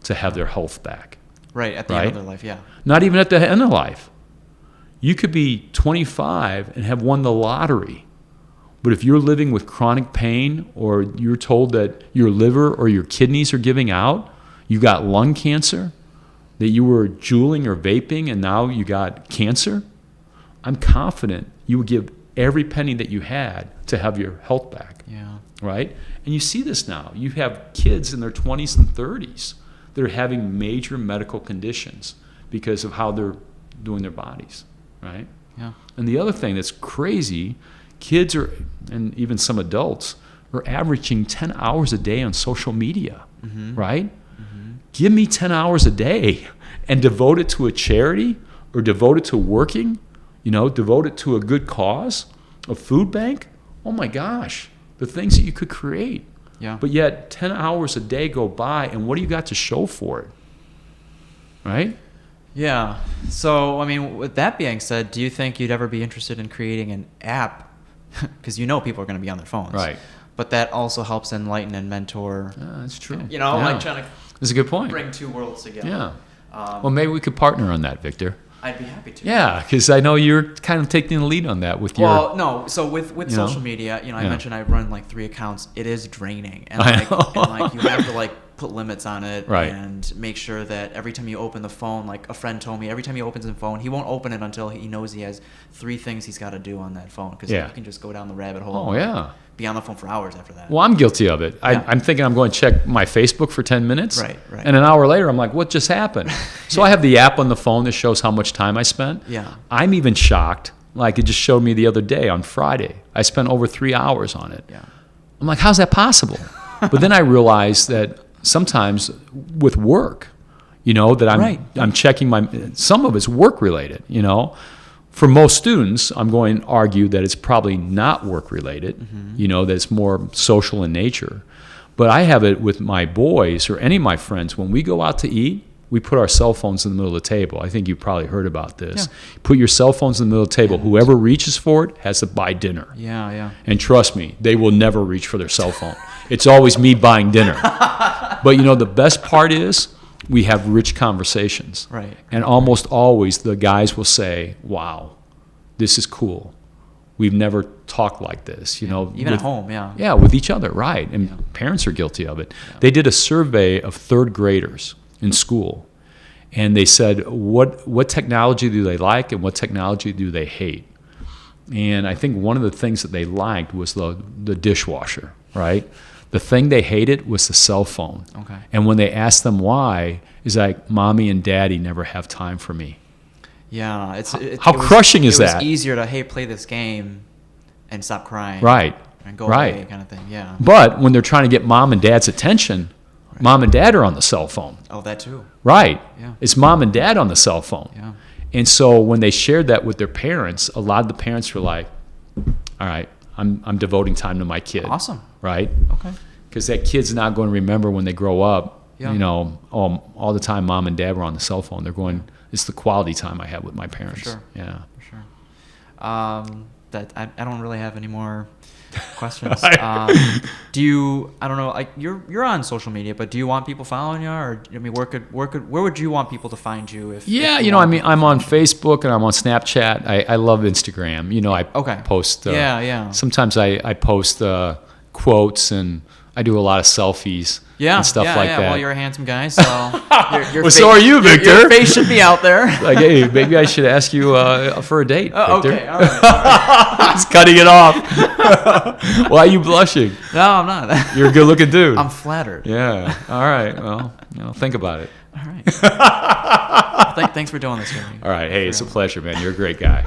to have their health back. Right, at the end of their life, yeah. Not even at the end of life. You could be 25 and have won the lottery. But if you're living with chronic pain, or you're told that your liver or your kidneys are giving out, you got lung cancer, that you were juuling or vaping and now you got cancer, I'm confident you would give every penny that you had to have your health back. Yeah. Right? And you see this now. You have kids in their 20s and 30s that are having major medical conditions because of how they're doing their bodies. Right? Yeah. And the other thing that's crazy, kids are, and even some adults, are averaging 10 hours a day on social media. Mm-hmm. Right? Mm-hmm. Give me 10 hours a day and devote it to a charity, or devote it to working, devote it to a good cause, a food bank. Oh my gosh, the things that you could create. Yeah. But yet 10 hours a day go by, and what do you got to show for it? Right? Yeah. So, I mean, with that being said, do you think you'd ever be interested in creating an app? Because people are going to be on their phones. Right. But that also helps enlighten and mentor. That's true. Like trying to that's a good point. Bring two worlds together. Yeah. Well, maybe we could partner on that, Victor. I'd be happy to. Yeah, because I know you're kind of taking the lead on that with your... Well, no. So with social media, I mentioned I run like 3 accounts. It is draining. And you have to put limits on it. Right. And make sure that every time you open the phone, like a friend told me, every time he opens the phone, he won't open it until he knows he has 3 things he's got to do on that phone. Because you can just go down the rabbit hole. Oh, yeah. Be on the phone for hours after that. Well, I'm guilty of it. I'm thinking I'm going to check my Facebook for 10 minutes. Right. And an hour later, I'm like, what just happened? So I have the app on the phone that shows how much time I spent. Yeah. I'm even shocked. Like, it just showed me the other day on Friday. I spent over 3 hours on it. Yeah. I'm like, how's that possible? But then I realized that sometimes with work, that I'm checking some of it's work related, For most students, I'm going to argue that it's probably not work-related, that it's more social in nature. But I have it with my boys or any of my friends. When we go out to eat, we put our cell phones in the middle of the table. I think you've probably heard about this. Yeah. Put your cell phones in the middle of the table. Whoever reaches for it has to buy dinner. Yeah. And trust me, they will never reach for their cell phone. It's always me buying dinner. But the best part is, we have rich conversations. Right. And almost always the guys will say, wow, this is cool. We've never talked like this, Even at home, yeah. Yeah, with each other, right. And parents are guilty of it. Yeah. They did a survey of 3rd graders in school. And they said, what technology do they like and what technology do they hate? And I think one of the things that they liked was the dishwasher, right? The thing they hated was the cell phone. Okay. And when they asked them why, it's like, Mommy and Daddy never have time for me. Yeah. How crushing is that? It was easier to, play this game and stop crying. Right. And go away kind of thing, yeah. But when they're trying to get Mom and Dad's attention, Mom and Dad are on the cell phone. Oh, that too. Right. Yeah. It's Mom and Dad on the cell phone. Yeah. And so when they shared that with their parents, a lot of the parents were like, all right, I'm devoting time to my kid. Awesome. Right? Okay. Because that kid's not going to remember when they grow up, all the time Mom and Dad were on the cell phone. They're going, it's the quality time I have with my parents. For sure. Yeah. For sure. I don't really have any more questions. Do you? I don't know. Like you're on social media, but do you want people following you, or where would you want people to find you? If I'm on Facebook and I'm on Snapchat. I love Instagram. I post. Sometimes I post quotes and I do a lot of selfies. And stuff like that. Well, you're a handsome guy, so your so are you, Victor. Your face should be out there. Like, hey, maybe I should ask you for a date, Victor. Okay, all right. He's cutting it off. Why are you blushing? No, I'm not. You're a good-looking dude. I'm flattered. Yeah. All right. Well, think about it. All right. Thanks for doing this, Jeremy. All right. Hey, it's a pleasure, man. You're a great guy.